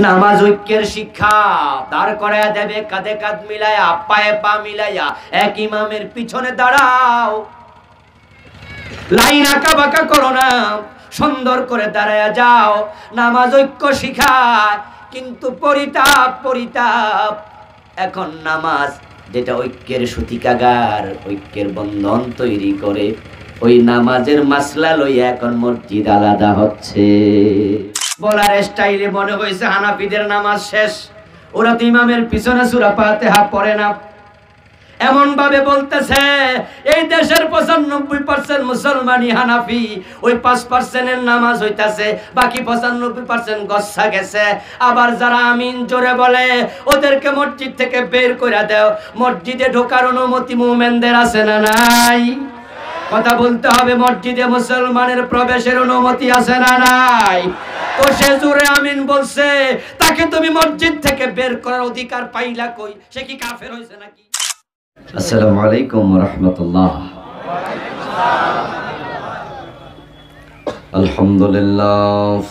নামাজ ঐক্যের শিক্ষা দাঁড় করায়া দেবে, কাঁধে কাঁধ মিলায়া, পায়ে পা মিলাইয়া এক ইমামের পিছনে দাঁড়াও। লাইন আঁকা বাঁকা করো না, সুন্দর করে দাঁড়ায়া যাও। নামাজ ঐক্য শিখায়, কিন্তু পরিতাপ পরিতাপ, এখন নামাজ যেটা ঐক্যের সূতিকাগার, ঐক্যের বন্ধন তৈরি করে, ওই নামাজের মাসলা লইয়া এখন মসজিদ আলাদা হচ্ছে। বলার স্টাইলে মনে হয়েছে হানাফিদের নামাজ শেষ, ওরা তো ইমামের পিছনে সূরা ফাতিহা পড়ে না। এমন ভাবে বলতেছে এই দেশের 95% মুসলমানই হানাফি, ওই 5% নামাজ হইতাছে, বাকি 95% গচ্ছা গেছে। আবার যারা আমিন জোরে বলে ওদেরকে মসজিদ থেকে বের করে দাও। মসজিদে ঢোকার অনুমতি মুমিনদের আছে না নাই? কথা বলতে হবে, মসজিদে মুসলমানের প্রবেশের অনুমতি আছে না নাই? তো সে জোরে আমিন বলছে, তাকে তুমি মসজিদ থেকে বের করার অধিকার পাইলা কই? সে কি কাফের হইছে নাকি? আসসালামু আলাইকুম ওয়া রাহমাতুল্লাহ। আলহামদুলিল্লাহ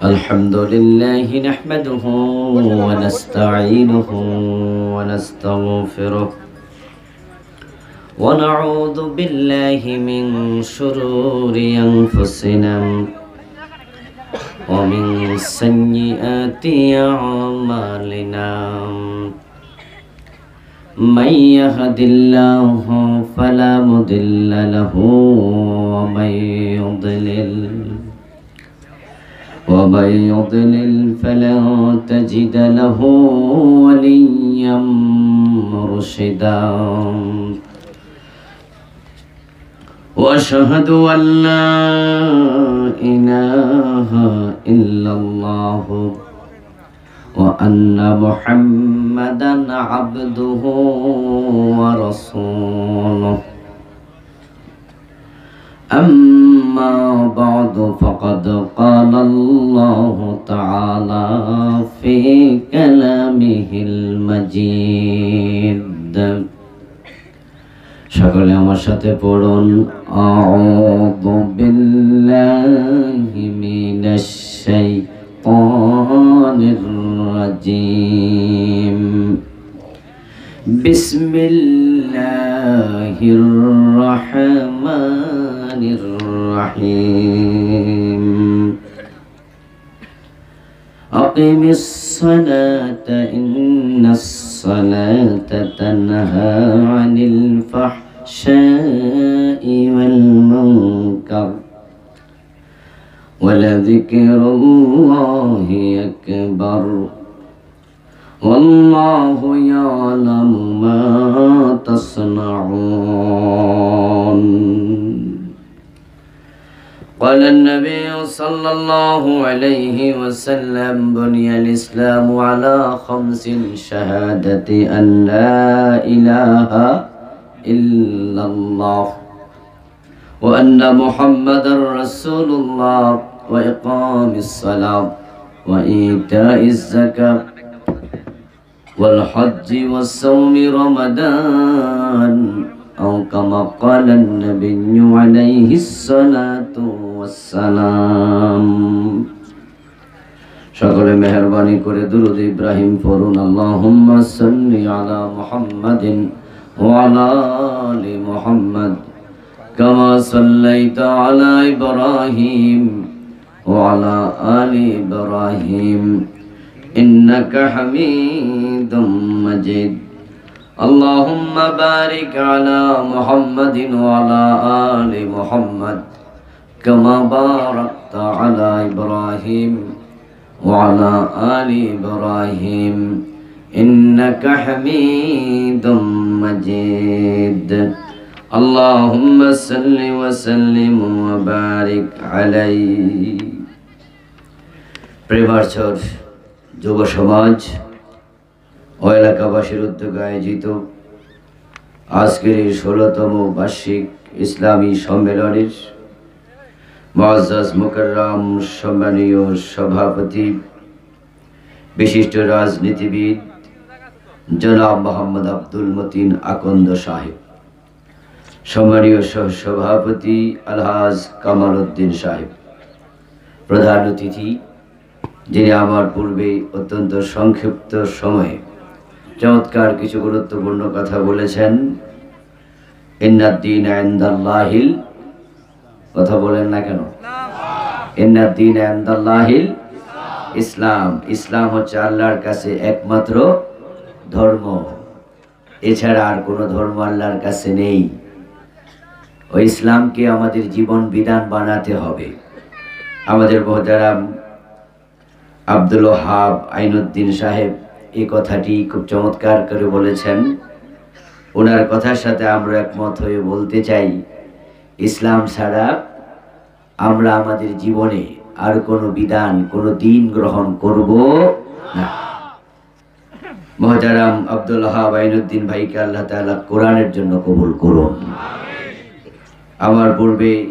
আলহামদুলিল্লাহি নাহমাদুহু ওয়া নাস্তাঈনুহু ওয়া নাস্তাগফিরুহ ওয়া নাউযু বিল্লাহি মিন শুরুরি আনফুসিনা ওয়া মিন সাইয়্যাতি আমালিনা। من يهد الله فلا مضل له ومن يضلل فلا تجد له وليا مرشدا. واشهد ان لا اله الا الله وأن محمدًا عبده ورسوله. أما بعد فقد قال الله تعالى في كلامه المجيد. সকলে আমার সাথে পড়ুন, আউযু বিল্লাহি মিনাশ শাইতানির الرجيم. بسم الله الرحمن الرحيم. أقم الصلاة إن الصلاة تنهى عن الفحشاء والمنكر ولذكر الله أكبر والله يعلم ما تصنعون. قال النبي صلى الله عليه وسلم بني الإسلام على 5: شهادة أن لا إله إلا الله وأن محمدا رسول الله وإقام الصلاة وإيتاء الزكاة والحج والصوم رمضان أو كما قال النبي عليه الصلاة والسلام. সকলে মেহেরবানি করে দুরূদ ইব্রাহিম পড়ুন। আল্লাহুম্মা সাল্লি আলা মুহাম্মাদিন ওয়া আলা আলি মুহাম্মাদ كما صليت على إبراهيم وعلى آل إبراهيم إنك حميد مجيد. اللهم بارك على محمد وعلى آل محمد كما باركت على إبراهيم وعلى آل إبراهيم إنك حميد مجيد. اللهم صل وسلم وبارك عليه. প্রেমার্চর যুব সমাজ ও এলাকাবাসীর উদ্যোগে আয়োজিত আজকের এই 16তম বার্ষিক ইসলামী সম্মেলনের মুআজ্জাজ মুকাররম সম্মানীয় সভাপতি বিশিষ্ট রাজনীতিবিদ জনাব মোহাম্মদ আব্দুল মতিন আকন্দ সাহেব, সম্মানীয় সহসভাপতি আলহাজ কামাল উদ্দিন সাহেব, প্রধান অতিথি যিনি আমার পূর্বে অত্যন্ত সংক্ষিপ্ত সময়ে চমৎকার কিছু গুরুত্বপূর্ণ কথা বলেছেন। ইন্নাদ-দীনা ইনদাল্লাহিল, কথা বলেন না কেন? ইন্নাদ-দীনা ইনদাল্লাহিল ইসলাম। ইসলাম হচ্ছে আল্লাহর কাছে একমাত্র ধর্ম, এছাড়া আর কোনো ধর্ম আল্লাহর কাছে নেই। ওই ইসলামকে আমাদের জীবন বিধান বানাতে হবে। আমাদের মুহতারাম আব্দুল ওয়াহাব আইনুদ্দিন সাহেব এই কথাটি খুব চমৎকার করে বলেছেন। ওনার কথার সাথে আমরা একমত হয়ে বলতে চাই, ইসলাম ছাড়া আমরা আমাদের জীবনে আর কোনো বিধান, কোনো দিন গ্রহণ করব না। মুহতারাম আব্দুল ওয়াহাব আইনুদ্দিন ভাইকে আল্লাহ তাআলা কোরআনের জন্য কবুল করুন। আমার পূর্বে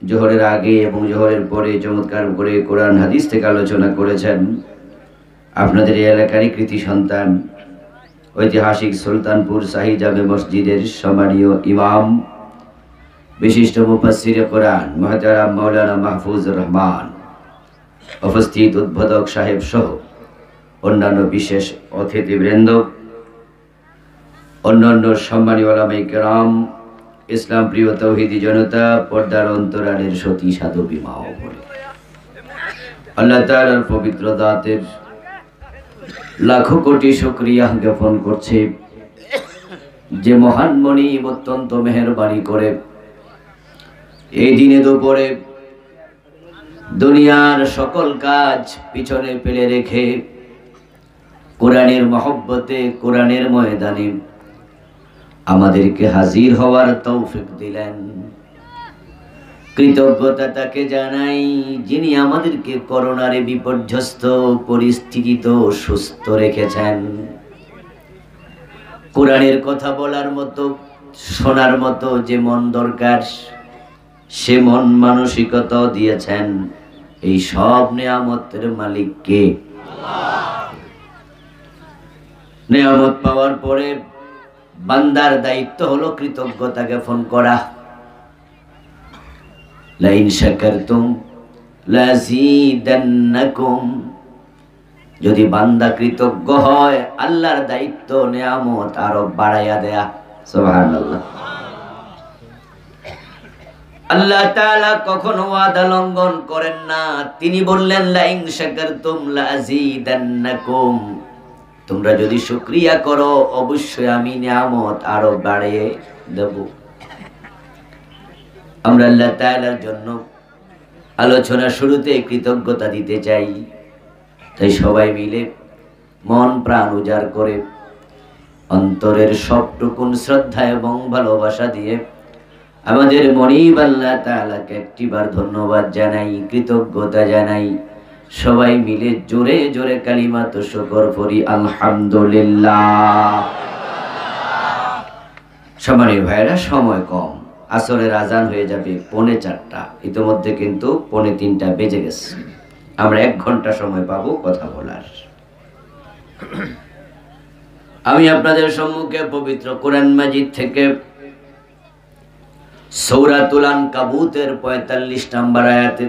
জোহরের আগে এবং জোহরের পরে চমৎকার করে কোরআন হাদিস থেকে আলোচনা করেছেন। আপনাদের এই এলাকারই কৃতি সন্তান, ঐতিহাসিক সুলতানপুর শাহী জামে মসজিদের সম্মানীয় ইমাম, বিশিষ্ট মুফাসসিরে কোরআন মুহতারাম মাওলানা মাহফুজুর রহমান, উপস্থিত উদ্বোধক সাহেব সহ অন্যান্য বিশেষ অতিথিবৃন্দ, অন্যান্য সম্মানীয় ওলামায়ে কেরাম, ইসলাম প্রিয় তৌহিদি জনতা, পর্দার অন্তরালের সতী সাধবী মা ও বোন, আল্লাহ তাআলার পবিত্র দাতের লাখো কোটি শুকরিয়া জ্ঞাপন করছে যে মহান মনি অত্যন্ত মেহেরবানি করে এই দিনে দুপুরে দুনিয়ার সকল কাজ পিছনে ফেলে রেখে কোরআনের মহব্বতে, কোরআনের ময়দানে আমাদেরকে হাজির হওয়ার তৌফিক দিলেন। কৃতজ্ঞতা তাকে জানাই যিনি আমাদেরকে করোনার বিপর্যস্ত পরিস্থিতিতে সুস্থ রেখেছেন। কোরআনের কথা বলার মতো, শোনার মতো যে মন দরকার, সে মন মানসিকতা দিয়েছেন। এই সব নেয়ামতের মালিক কে? নেয়ামত পাওয়ার পরে বান্দার দায়িত্ব হলো কৃতজ্ঞতা জ্ঞাপন করা। লাইন শাকারতুম লাযীদান্নাকুম, যদি বান্দা কৃতজ্ঞ হয় আল্লাহর দায়িত্ব নেয়ামত আরো বাড়াইয়া দেয়া। সুবহানাল্লাহ। আল্লাহ তাআলা কখনো ওয়াদা লঙ্ঘন করেন না। তিনি বললেন লাইন শাকারতুম লাযীদান্নাকুম, তোমরা যদি শুকরিয়া করো অবশ্যই আমি নিয়ামত আরো বাড়িয়ে দেব। আমরা আল্লাহ তাআলার জন্য আলোচনা শুরুতে কৃতজ্ঞতা দিতে চাই। তাই সবাই মিলে মন প্রাণ উজাড় করে অন্তরের সবটুকুন শ্রদ্ধা এবং ভালোবাসা দিয়ে আমাদের মনিব আল্লাহ তাআলাকে একটিবার ধন্যবাদ জানাই, কৃতজ্ঞতা জানাই। সবাই মিলে জোরে জোরে কালিমাত শুকর পড়ি, আলহামদুলিল্লাহ। সম্মানীয় ভাইরা, সময় কম, আসরের আজান হয়ে যাবে 4:45, ইতিমধ্যে কিন্তু 2:45 বেজে গেছে। আমরা 1 ঘন্টা সময় পাবো কথা বলার। আমি আপনাদের সম্মুখে পবিত্র কোরআন মাজিদ থেকে সূরাতুল আনকাবুতের 45 নম্বর আয়াতে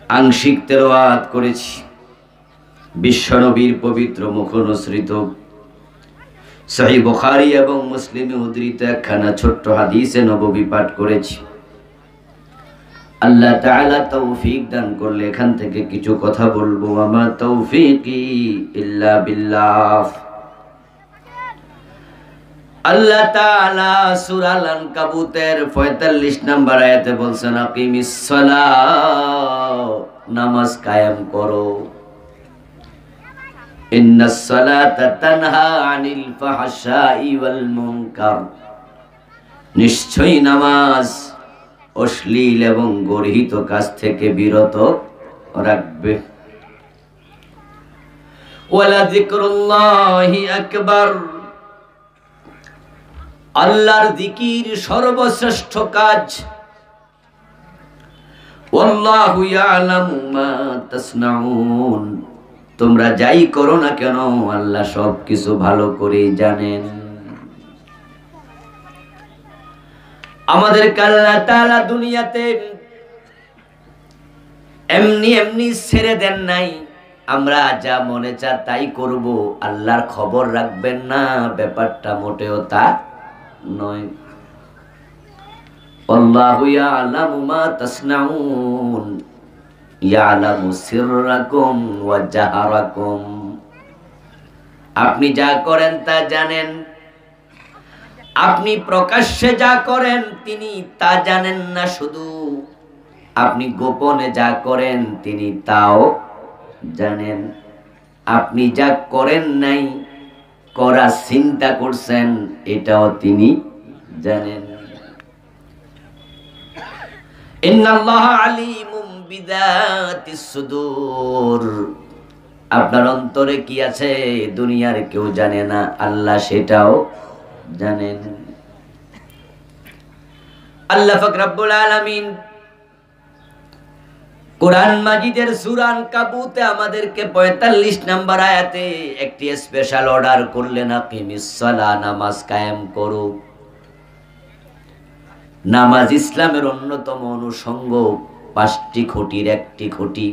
আংশিক তেলাওয়াত করেছি। বিশ্বনবীর পবিত্র মুখনিসৃত সহিহ বুখারী এবং মুসলিমে উদ্ধৃত একখানা ছোট্ট হাদিসে নববী পাঠ করেছি। আল্লাহ তাআলা তৌফিক দান করলে এখান থেকে কিছু কথা বলবো। আমা তৌফিকি ইল্লা বিল্লাহ। আল্লাহ তাআলা সূরা আল-আনকাবুতের 45 নম্বর আয়াতে বলছেন, আকিমিস সালাহ, নামাজ কায়েম করো। ইন্নাস সালাতা তানহা আনিল ফাহশাই ওয়াল মুনকার, নিশ্চয়ই নামাজ অশ্লীল এবং গর্হিত কাজ থেকে বিরত রাখবে। ওয়ালা যিকরুল্লাহি আকবার, আল্লাহর জিকির সর্বশ্রেষ্ঠ কাজ। ওয়াল্লাহু ইয়ালামু মা তাসনাউন, তোমরা যাই করো না কেন আল্লাহ সব কিছু ভালো করে জানেন। আমাদের আল্লাহ তাআলা দুনিয়াতে এমনি এমনি ছেড়ে দেন নাই আমরা যা মনে চা তাই করব, আল্লাহর খবর রাখবেন না, ব্যাপারটা মোটেও তা নয়। আল্লাহু ইয়ালামু মা তাসনাউন ইয়ালামু সিররাকুম ওয়া জাহারাকুম। আপনি যা করেন তা জানেন, আপনি প্রকাশ্যে যা করেন তিনি তা জানেন না, শুধু আপনি গোপনে যা করেন তিনি তাও জানেন। আপনি যা করেন নাই, করার চিন্তা করছেন, এটাও তিনি জানেন। ইন্নাল্লাহা আলিমুম বিযাতিস সুদূর। আপনার অন্তরে কি আছে দুনিয়ার কেউ জানে না, আল্লাহ সেটাও জানেন। আল্লাহ পাক রব্বুল আলামিন কোরআন মাজিদের সূরা আনকাবুতে আমাদেরকে ৪৫ নম্বর আয়াতে একটি স্পেশাল অর্ডার করলেন, আকিমিস সালাহ, নামাজ কায়েম করো। নামাজ ইসলামের অন্যতম অনুষঙ্গ, ৫টি খুঁটির একটি খুঁটি।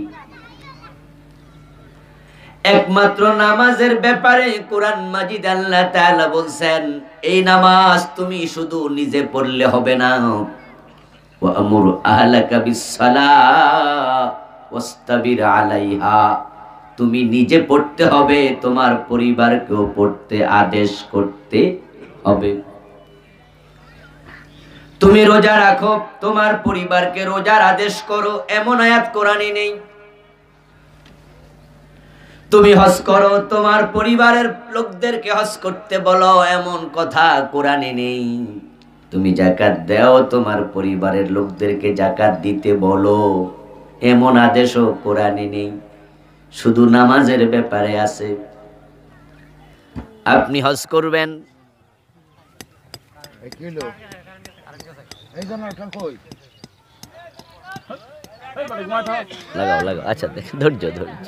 একমাত্র নামাজের ব্যাপারে কোরআন মাজিদ আল্লাহ তাআলা বলছেন, এই নামাজ তুমি শুধু নিজে পড়লে হবে না, ওয়ামুর আহলাকা বিসসালাহ ওয়াস্তাবির আলাইহা, তুমি নিজে পড়তে হবে, তোমার পরিবারকেও পড়তে আদেশ করতে হবে। তুমি রোজা রাখো, তোমার পরিবারকে রোজার আদেশ করো, এমন আয়াত কোরআনে নেই। তুমি হজ করো, তোমার পরিবারের লোকদেরকে হজ করতে বলো, এমন কথা কোরআনে নেই। তুমি যাকাত দাও, তোমার পরিবারের লোকদেরকে যাকাত দিতে বলো, এমন আদেশও কোরআনে নেই। শুধু নামাজের ব্যাপারে আছে। আপনি হজ করবেন, লাগাও লাগাও, আচ্ছা ধৈর্য ধৈর্য।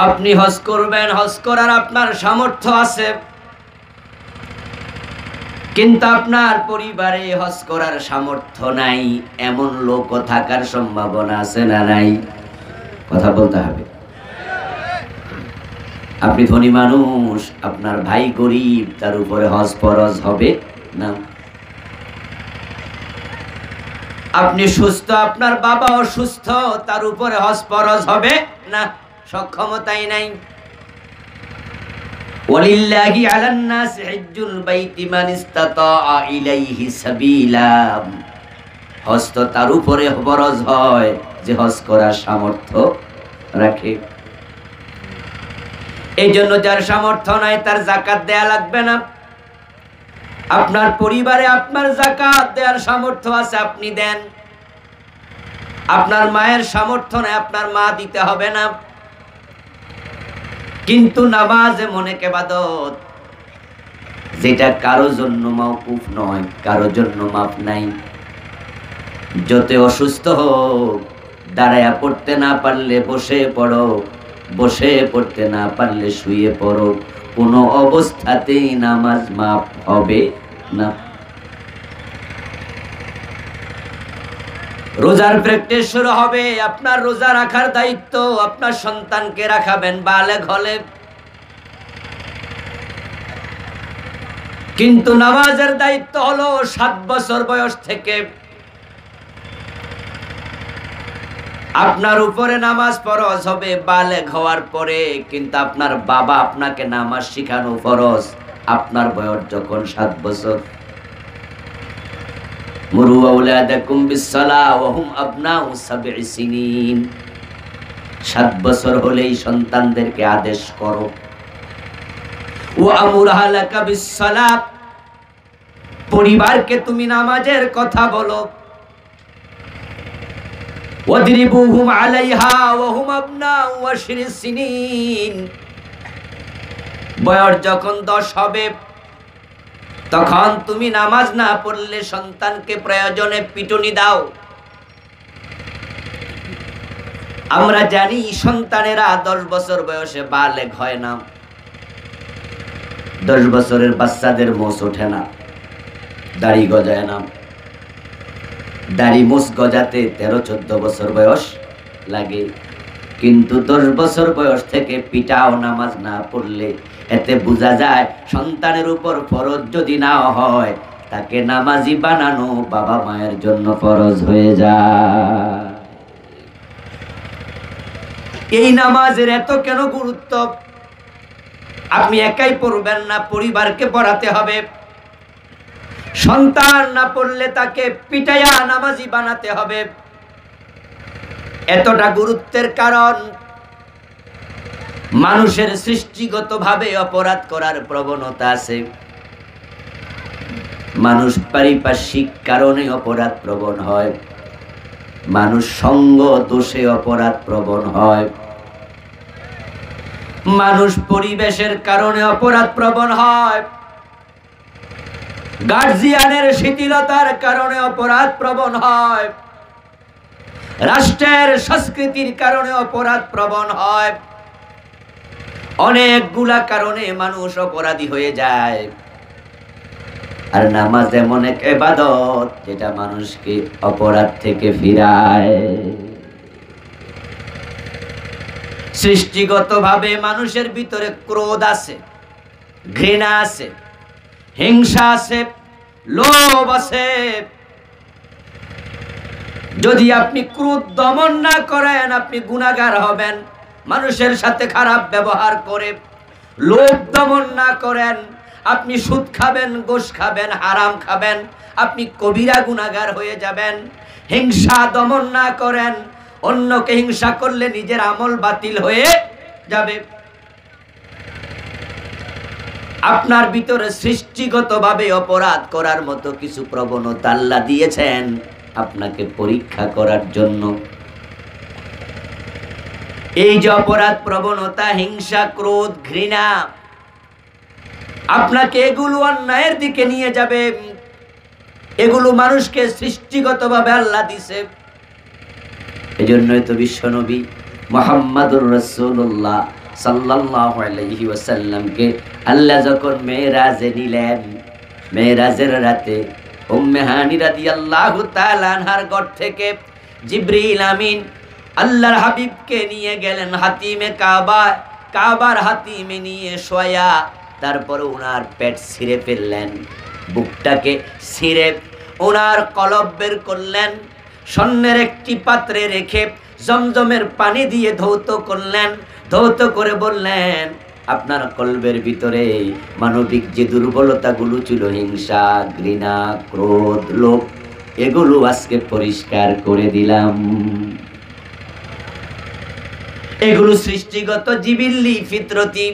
আপনি হজ করবেন, হজ করার আপনার সামর্থ্য আছে, কিন্তু আপনার পরিবারে হজ করার সামর্থ্য নাই, এমন লোক থাকার সম্ভাবনা আছে না নাই? কথা বলতে হবে। আপনি ধনী মানুষ, আপনার ভাই গরিব, তার উপরে হজ ফরজ হবে না। আপনি সুস্থ, আপনার বাবা অসুস্থ, তার উপরে হজ ফরজ হবে না, সক্ষমতাই নাই। ওয়ালিল্লাহি আলান নাস হিজ্জুল বাইতি মান ইসতাতা ইলাইহি সাবিলা। হজ তো তার উপরে ফরজ হয় যে হজ করার সামর্থ্য রাখে। এই জন্য যার সামর্থ্য নাই তার যাকাত দেয়া লাগবে না। আপনার পরিবারে আপনার যাকাত দেওয়ার সামর্থ্য আছে, আপনি দেন। আপনার মায়ের সামর্থ্য নাই, আপনার মা দিতে হবে না। কিন্তু নামাজ এমন এক ইবাদত যেটা কারো জন্য মাওকুফ নয়, কারো জন্য মাপ নাই। যত অসুস্থ হোক, দাঁড়ায়া পড়তে না পারলে বসে পড়ো, বসে পড়তে না পারলে শুয়ে পড়ো, কোনো অবস্থাতেই নামাজ মাপ হবে না। রোজার প্র্যাকটিস শুরু হবে, আপনার রোজা রাখার দায়িত্ব আপনার সন্তানকে রাখাবেন বালেগ হলে। কিন্তু নামাজের দায়িত্ব হলো 7 বছর বয়স থেকে। আপনার উপরে নামাজ ফরজ হবে বালেগ হওয়ার পরে, কিন্তু আপনার বাবা আপনাকে নামাজ শিখানো ফরজ আপনার বয়স যখন 7 বছর। মুরু আওলাদাকুম বিসসালাহ ওয়া হুম আবনাউ 7 সিনিন। 7 বছর হলেই সন্তানদেরকে আদেশ করো। ওয়া আমুর আহলাকা বিসসালাহ, পরিবারকে তুমি নামাজের কথা বলো। ওয়াদরিবুহুম আলাইহা ওয়া হুম আবনাউ 20 সিনিন। বয়স যখন 10 হবে তখন তুমি নামাজ না পড়লে সন্তানকে প্রয়োজনে পিটুনি দাও। আমরা জানি সন্তানেরা 10 বছর বয়সে বালেগ হয় না। 10 বছরের বাচ্চাদের মোষ ওঠে না, দাড়ি গজায় না। দাড়ি মোষ গজাতে 13-14 বছর বয়স লাগে। কিন্তু 10 বছর বয়স থেকে পিটাও নামাজ না পড়লে এতে বোঝা যায় সন্তানের উপর ফরজ যদি না হয়, তাকে নামাজি বানানো বাবা মায়ের জন্য ফরজ হয়ে যায়। এই নামাজের এত কেন গুরুত্ব? আপনি একাই পড়বেন না, পরিবারকে পড়াতে হবে। সন্তান না পড়লে তাকে পিটাইয়া নামাজি বানাতে হবে। এতটা গুরুত্বের কারণ, মানুষের সৃষ্টিগতভাবে অপরাধ করার প্রবণতা আছে। মানুষ পারিপার্শ্বিক কারণে অপরাধ প্রবণ হয়, মানুষ সঙ্গ দোষে অপরাধ প্রবণ হয়, মানুষ পরিবেশের কারণে অপরাধ প্রবণ হয়, গার্জিয়ানের শিথিলতার কারণে অপরাধ প্রবণ হয়, রাষ্ট্রের সংস্কৃতির কারণে অপরাধ প্রবণ হয়। অনেকগুলা কারণে মানুষ অপরাধী হয়ে যায়। আর নামাজ এমন এক ইবাদত যেটা মানুষকে অপরাধ থেকে ফিরায়। সৃষ্টিগতভাবে মানুষের ভিতরে ক্রোধ আছে, ঘৃণা আছে, হিংসা আছে, লোভ আছে। যদি আপনি ক্রোধ দমন না করেন, আপনি গুনাহগার হবেন। মানুষের সাথে খারাপ ব্যবহার করে লোভ দমন না করেন, আপনি সুদ খাবেন, ঘুষ খাবেন, হারাম খাবেন, আপনি কবিরা গুনাহগার হয়ে যাবেন। হিংসা দমন না করেন, অন্যকে হিংসা করলে নিজের আমল বাতিল হয়ে যাবে। আপনার ভিতরে সৃষ্টিগতভাবে অপরাধ করার মতো কিছু প্রবণতা আল্লাহ দিয়েছেন আপনাকে পরীক্ষা করার জন্য। এই যে অপরাধ প্রবণতা, হিংসা, ক্রোধ, ঘৃণা, আপনাকে এগুলো অন্যায়ের দিকে নিয়ে যাবে। এগুলো মানুষকে সৃষ্টিগতভাবে আল্লাহ দিছে। এজন্যই তো বিশ্বনবী মুহাম্মদুর রাসূলুল্লাহ সাল্লাল্লাহু আলাইহি ওয়াসাল্লামকে আল্লাহ যখন মেরাজে নিলেন, মেরাজের রাতে উম্মে হানি রাদিয়াল্লাহু তাআলা আনহার ঘর থেকে জিবরিল আমিন আল্লাহর হাবিবকে নিয়ে গেলেন হাতিমে কাবা। কাবার হাতিমে নিয়ে শোয়া, তারপরে ওনার পেট ছিঁড়ে ফেললেন, বুকটাকে ছিঁড়ে ওনার কলব বের করলেন, স্বর্ণের একটি পাত্রে রেখে জমজমের পানি দিয়ে ধৌত করলেন। ধৌত করে বললেন, আপনার কলবের ভিতরে মানবিক যে দুর্বলতাগুলো ছিল, হিংসা, ঘৃণা, ক্রোধ, লোভ, এগুলো আজকে পরিষ্কার করে দিলাম। এগুলো সৃষ্টিগত, জিবিল্লি, ফিতরতি।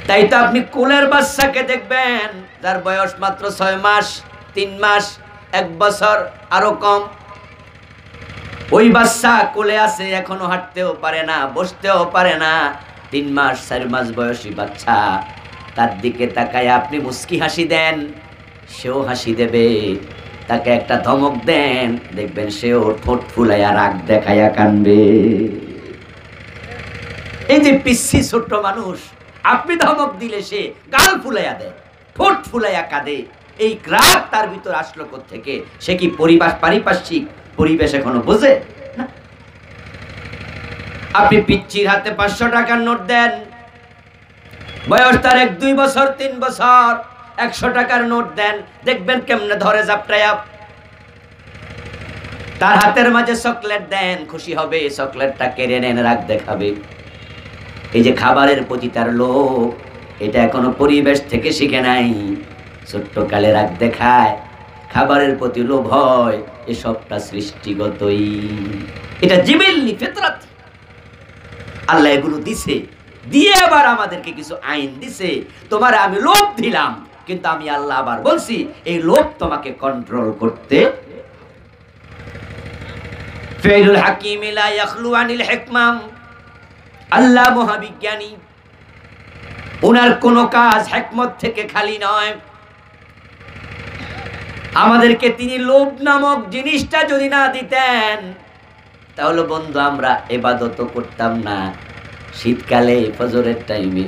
তাই তো আপনি কোলের বাচ্চাকে দেখবেন যার বয়স মাত্র 6 মাস, 3 মাস, 1 বছর, আরো কম। ওই বাচ্চা কোলে আছে, এখনো হাঁটতেও পারে না, বসতেও পারে না। 3 মাস 4 মাস বয়সী বাচ্চা, তার দিকে তাকায় আপনি মুস্কি হাসি দেন, সেও হাসি দেবে। তাকে একটা ধমক দেন, দেখবেন সেও ঠোঁট ফুলাইয়া রাগ দেখাইয়া কানবে। এই যে পিচ্ছি ছোট্ট মানুষ, আপনি ধমক দিলে সে গাল ফুলাইয়া দেয়, ঠোঁট ফুলাইয়া কাঁদে। এই রাগ তার ভিতর আসলো কোত্থেকে? সে কি পারিপার্শ্বিক পরিবেশ এখনো বোঝে না? আপনি পিচ্চির হাতে 500 টাকার নোট দেন, বয়স তার 1-2 বছর, 3 বছর, 100 টাকার নোট দেন, দেখবেন কেমনে ধরে জাপটায়া। তার হাতের মাঝে চকলেট দেন, খুশি হবে, চকলেটটা কেড়ে নেন, রাগ দেখাবে। এই যে খাবারের প্রতি তার লোভ, এটা এখনো পরিবেশ থেকে শিখে নাই। ছোট্ট কালে রাগ দেখায়, খাবারের প্রতি লোভ হয়, এসবটা সৃষ্টিগতই। এটা জিবিল্লি, ফিতরাত। আল্লাহ এগুলো দিছে, দিয়ে আবার আমাদেরকে কিছু আইন দিছে। তোমার আমি লোভ দিলাম, কিন্তু আমি আল্লাহ আবার বলছি এই লোভ তোমাকে কন্ট্রোল করতে। ফাইলুল হাকিম লা ইয়াখলু আনিল হিকমা। আল্লাহ মহাবিজ্ঞানী, ওনার কোনো কাজ হিকমত থেকে খালি নয়। আমাদেরকে তিনি লোভ নামক জিনিসটা যদি না দিতেন, তাহলে বন্ধু আমরা ইবাদত করতাম না? শীতকালে ফজরের টাইমে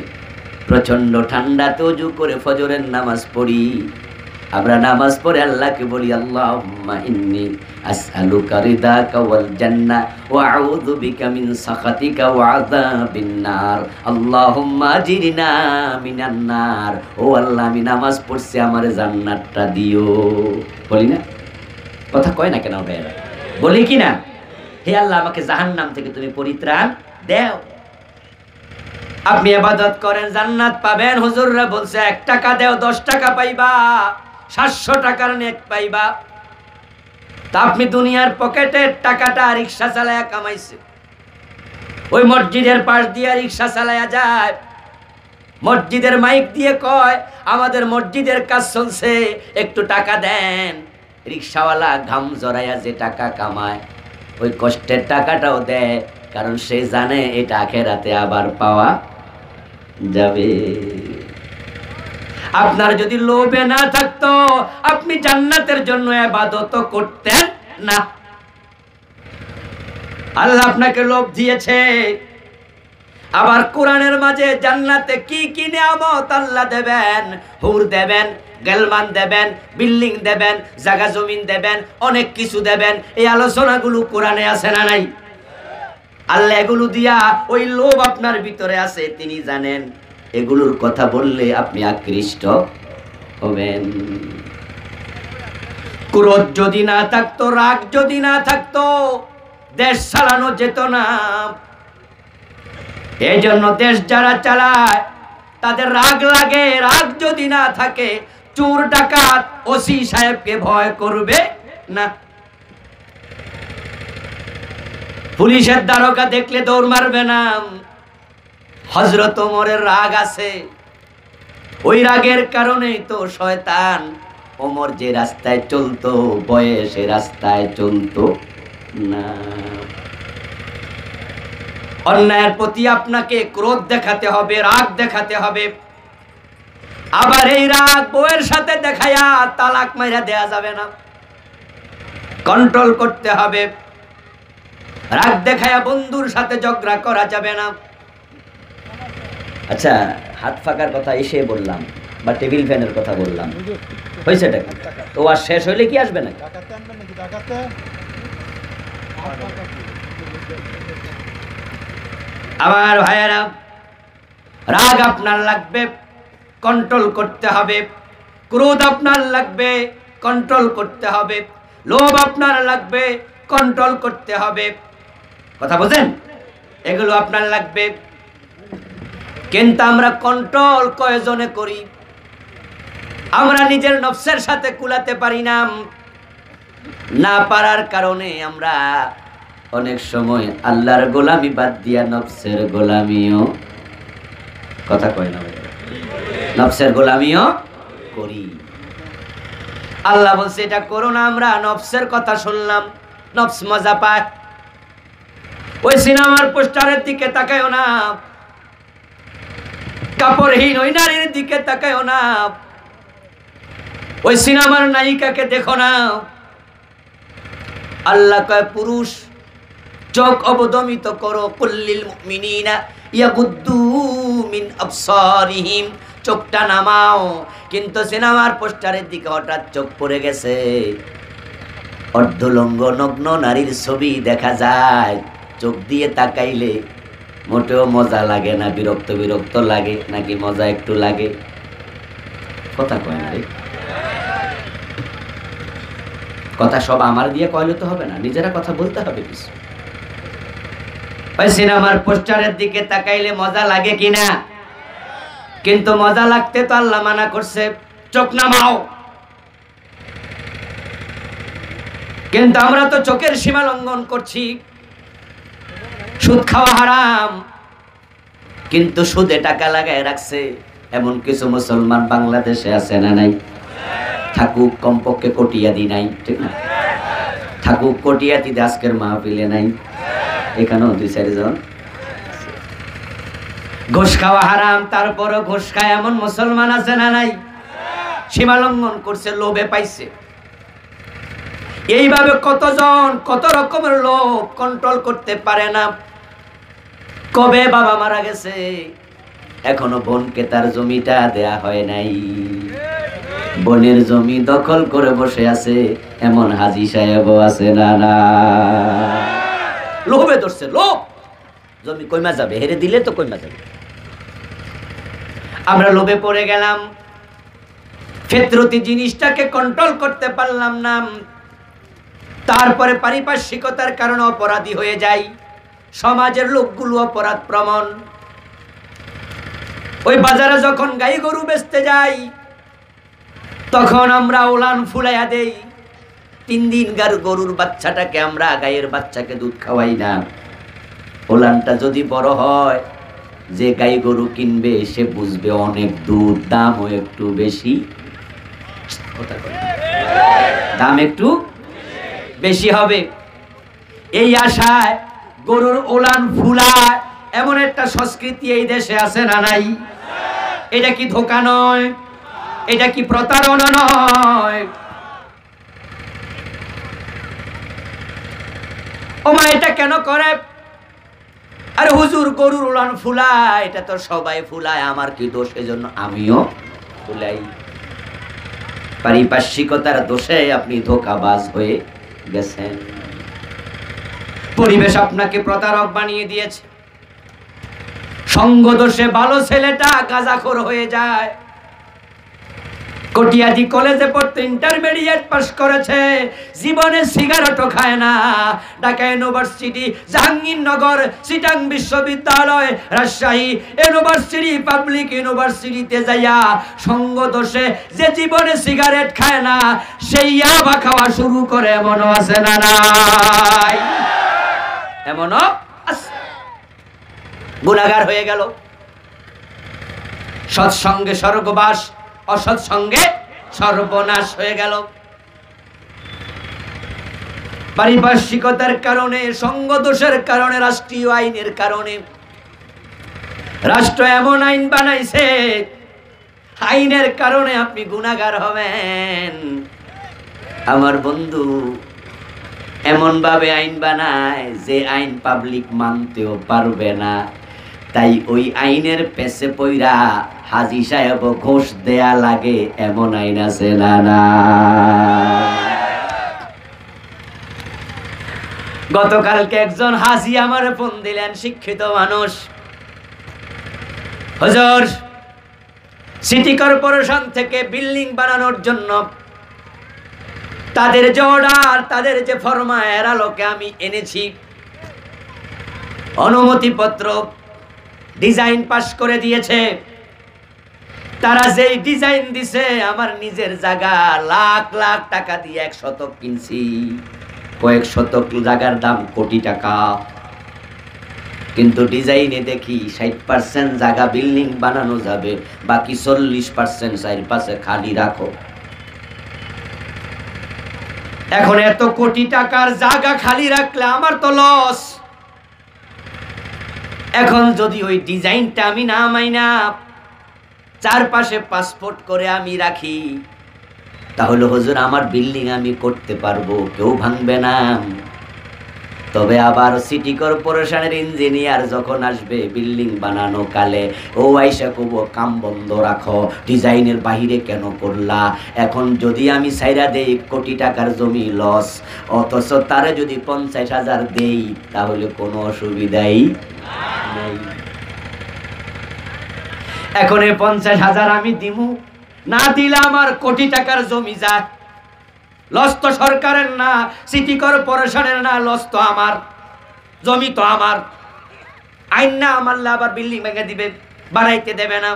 প্রচন্ড ঠান্ডাতে ওযু করে ফজরের নামাজ পড়ি। আমরা নামাজ পড়ে আল্লাহকে বলি, আল্লাহুম্মা ইন্নী আসআলুকা রিদাকা ওয়াল জান্নাহ ওয়া আউযু বিকা মিন সাখাতিকা ওয়া আযাবিন নার, আল্লাহুম্মা আজিরনা মিনান নার। ও আল্লাহ, আমি নামাজ পড়ছি, আমারে জান্নাতটা দিও। বলি না? কথা কয় না কেন ভাইরা? বলি কি না? হে আল্লাহ, আমাকে জাহান্নাম থেকে তুমি পরিত্রাণ দাও। আপনি ইবাদত করেন, জান্নাত পাবেন। হুজুররা বলছে 1 টাকা দাও 10 টাকা পাইবা, 700 টাকার নেক পাইবা। তা আপনি দুনিয়ার পকেটের টাকাটা রিকশা চালায়া কামাইছে, ওই মসজিদের পাশ দিয়ে রিকশা চালায়া যায়, মসজিদের মাইক দিয়ে কয় আমাদের মসজিদের কাজ চলছে, একটু টাকা দেন। রিকশাওয়ালা ঘাম জড়াইয়া যে টাকা কামায়, ওই কষ্টের টাকাটাও দেয়, কারণ সে জানে এটা আখিরাতে আবার পাওয়া যাবে। আপনার যদি লোভে না থাকতো, আপনি জান্নাতের জন্য ইবাদত করতেন না। আল্লাহ আপনাকে লোভ দিয়েছে। আবার কোরআনের মাঝে জান্নাতে কি কি নিয়ামত আল্লাহ দেবেন, হুর দেবেন, গেলমান দেবেন, বিল্ডিং দেবেন, জায়গা জমিন দেবেন, অনেক কিছু দেবেন। এই আলোচনাগুলো কোরআনে আছে না নাই? আল্লাহ এগুলো দিয়া, ওই লোভ আপনার ভিতরে আছে, তিনি জানেন। এগুলোর কথা বললে আপনি আকৃষ্ট হবেন। ক্রোধ যদি না থাকতো, রাগ যদি না থাকতো, দেশ চালানো যেত না। এই জন্য দেশ যারা চালায় তাদের রাগ লাগে। রাগ যদি না থাকে, চোর ডাকাত ওসি সাহেবকে ভয় করবে না। পুলিশের দারোগা দেখলে দৌড় মারবে না। হযরত ওমরের রাগ আছে, ওই রাগের কারণেই তো শয়তান ওমর যে রাস্তায় চলতো, বয়সে রাস্তায় চলতো না। অন্যায়ের প্রতি আপনাকে ক্রোধ দেখাতে হবে, রাগ দেখাতে হবে। আবার এই রাগ বউয়ের সাথে দেখায়া তালাক মাইরা দেয়া যাবে না, কন্ট্রোল করতে হবে। রাগ দেখায়া বন্ধুর সাথে ঝগড়া করা যাবে না। আচ্ছা, হাত ফাঁকার কথা এসে বললাম, বা টেবিল ফ্যানের কথা বললাম, হয়েছে এটা তো আর শেষ হইলে কি আসবে না? আমার ভাইয়েরা, রাগ আপনার লাগবে, কন্ট্রোল করতে হবে। ক্রোধ আপনার লাগবে, কন্ট্রোল করতে হবে। লোভ আপনার লাগবে, কন্ট্রোল করতে হবে। কথা বোঝেন? এগুলো আপনার লাগবে। কিন্তু আমরা কন্ট্রোল কয়জনে করি? আমরা নিজের নফসের সাথে কুলাতে পারি না। না পারার কারণে আমরা অনেক সময় আল্লাহর গোলামি বাদ দিয়া নফসের গোলামিও, কথা কয় না, নফসের গোলামিও করি। আল্লাহ বলছে এটা করো না। আমরা নফসের কথা শুনলাম, নফস মজা পায়। ওই সিনেমার পোস্টারের দিকে তাকায়ও না, কাপড়হীন ওই নারীর দিকে তাকায়ও না, ওই সিনেমার নায়িকাকে দেখো না। আল্লাহ কয় পুরুষ চোখ অবদমিত করো, কুল্লিল মুমিনিনা ইয়াগুদ্দু মিন আবসারিহিম, চোখটা নামাও। কিন্তু সিনেমার পোস্টারের দিকে হঠাৎ চোখ পড়ে গেছে, অর্ধলঙ্গ নগ্ন নারীর ছবি দেখা যায়। চোখ দিয়ে তাকাইলে মোটেও মজা লাগে না, বিরক্ত বিরক্ত লাগে, নাকি মজা একটু লাগে? কথা কয় না রে, কথা সব আমার দিয়ে কইলে তো হবে না, নিজেরা কথা বলতে হবে কিছু। ওই সিনেমার পোস্টারের দিকে তাকাইলে মজা লাগে কিনা? কিন্তু মজা লাগতে তো আল্লাহ মানা করছে, চোখ নামাও। কিন্তু আমরা তো চোখের সীমা লঙ্ঘন করছি। সুদ খাওয়া হারাম, কিন্তু সুদে টাকা লাগায় রাখছে এমন কিছু মুসলমান বাংলাদেশে আছে না নাই? থাকুক কমপক্ষে কটিয়াদি নাই, ঠিক না? থাকুক কটিয়াদি আজকের মাহফিলে নাই, এখানেও 2-4 জন। ঘুষ খাওয়া হারাম, তারপরও ঘুষ খায় এমন মুসলমান আছে না নাই? সীমা লঙ্ঘন করছে, লোভে পাইছে। এইভাবে কতজন কত রকমের লোভ কন্ট্রোল করতে পারে না। কবে বাবা মারা গেছে, এখনো বোনকে তার জমিটা দেয়া হয় নাই, বোনের জমি দখল করে বসে আছে এমন হাজী সাহেবও আছে না? না, লোভে ধরছে, লোভ। জমি কইমা যাবে, হেরে দিলে তো কইমা যাবে। আমরা লোভে পড়ে গেলাম, ফিতরতি জিনিসটাকে কন্ট্রোল করতে পারলাম না। তারপরে পারিপার্শ্বিকতার কারণে অপরাধী হয়ে যাই, সমাজের লোকগুলো অপরাধ প্রবণ। ওই বাজারে যখন গাই গরু বেচতে যাই, তখন আমরা উলান ফুলাইয়া দেই। 3 দিন গরুর বাচ্চাটাকে আমরা গায়ের বাচ্চাকে দুধ খাওয়াই না। উলানটা যদি বড় হয়, যে গাই গরু কিনবে সে বুঝবে অনেক দুধ, দামও একটু বেশি, দাম একটু বেশি হবে। এই আশায় গরুর উলান ফুলায় এমন একটা সংস্কৃতি এই দেশে আছে না নাই? এটা কি ধোঁকা নয়? এটা কি প্রতারণা নয়? ওমা এটা কেন করে? আরে হুজুর, গরুর উলান ফুলায়, এটা তো সবাই ফুলায়, আমার কি দোষ? এজন্য আমিও ফুলাই। পারিপার্শ্বিকতার দোষে আপনি ধোঁকাবাজ হয়ে গেছেন। পরিবেশ আপনাকে প্রতারক বানিয়ে দিয়েছে। সঙ্গ দোষে ভালো ছেলেটা গাঁজাখোর হয়ে যায়। কটিয়াদি কলেজে পড়তে ইন্টারমিডিয়েট পাস করেছে, জীবনে সিগারেটও খায় না। ঢাকা ইউনিভার্সিটি, জাহাঙ্গীরনগর, চিটাং বিশ্ববিদ্যালয়, রাজশাহী ইউনিভার্সিটি, পাবলিক ইউনিভার্সিটিতে যাইয়া সঙ্গ দোষে যে জীবনে সিগারেট খায় না, সেই ইয়াবা খাওয়া শুরু করে, এমনও আছে না নাই? এমনও আছে। গুনাহগার হয়ে গেল। সৎসঙ্গে স্বর্গবাস, অসৎসঙ্গে সর্বনাশ হয়ে গেল। পারিপার্শ্বিকতার কারণে, সঙ্গ দোষের কারণে, রাষ্ট্রীয় আইনের কারণে রাষ্ট্র এমন আইন বানাইছে, আইনের কারণে আপনি গুনাহগার হবেন। আমার বন্ধু এমন ভাবে আইন বানায় যে আইন পাবলিক মানতেও পারবে না। তাই ওই আইনের পেছে পইরা হাজী সাহেব ঘোষ দেয়া লাগে, এমন আইন আছে না? না, গতকালকে একজন হাজী আমারে ফোন দিলেন, শিক্ষিত মানুষ। হুজুর, সিটি কর্পোরেশন থেকে বিল্ডিং বানানোর জন্য তাদের যে অর্ডার, তাদের যে ফরমায়ের আলোকে আমি এনেছি অনুমতিপত্র, ডিজাইন পাস করে দিয়েছে। তারা যেই ডিজাইন দিছে, আমার নিজের জায়গা লাখ লাখ টাকা দিয়ে 1 শতক কিনছি। কয়েক শতক জায়গার দাম কোটি টাকা। কিন্তু ডিজাইনে দেখি 60% জায়গা বিল্ডিং বানানো যাবে, বাকি 40% চারপাশে খালি রাখো। এখন এত কোটি টাকার জায়গা খালি রাখলে আমার তো লস। এখন যদি ওই ডিজাইনটা আমি না মাইনা চারপাশে পাসপোর্ট করে আমি রাখি, তাহলে হুজুর আমার বিল্ডিং আমি করতে পারবো, কেউ ভাঙবে না। তবে আবার সিটি কর্পোরেশনের ইঞ্জিনিয়ার যখন আসবে বিল্ডিং বানানো কালে, ও আইসা কব কাম বন্ধ রাখো, ডিজাইনের বাহিরে কেন করলা? এখন যদি আমি সাইরা দেই কোটি টাকার জমি লস, অথচ তারে যদি 50,000 দেই তাহলে কোনো অসুবিধাই নেই। এখন এই 50,000 আমি দিমু, না দিলে আমার কোটি টাকার জমি যায়। লস তো সরকারের না, সিটি কর্পোরেশনের না, লস তো আমার, জমি তো আমার। আইন না মানলে আবার বিল্ডিং ভেঙে দিবে, বানাইতে দেবে না।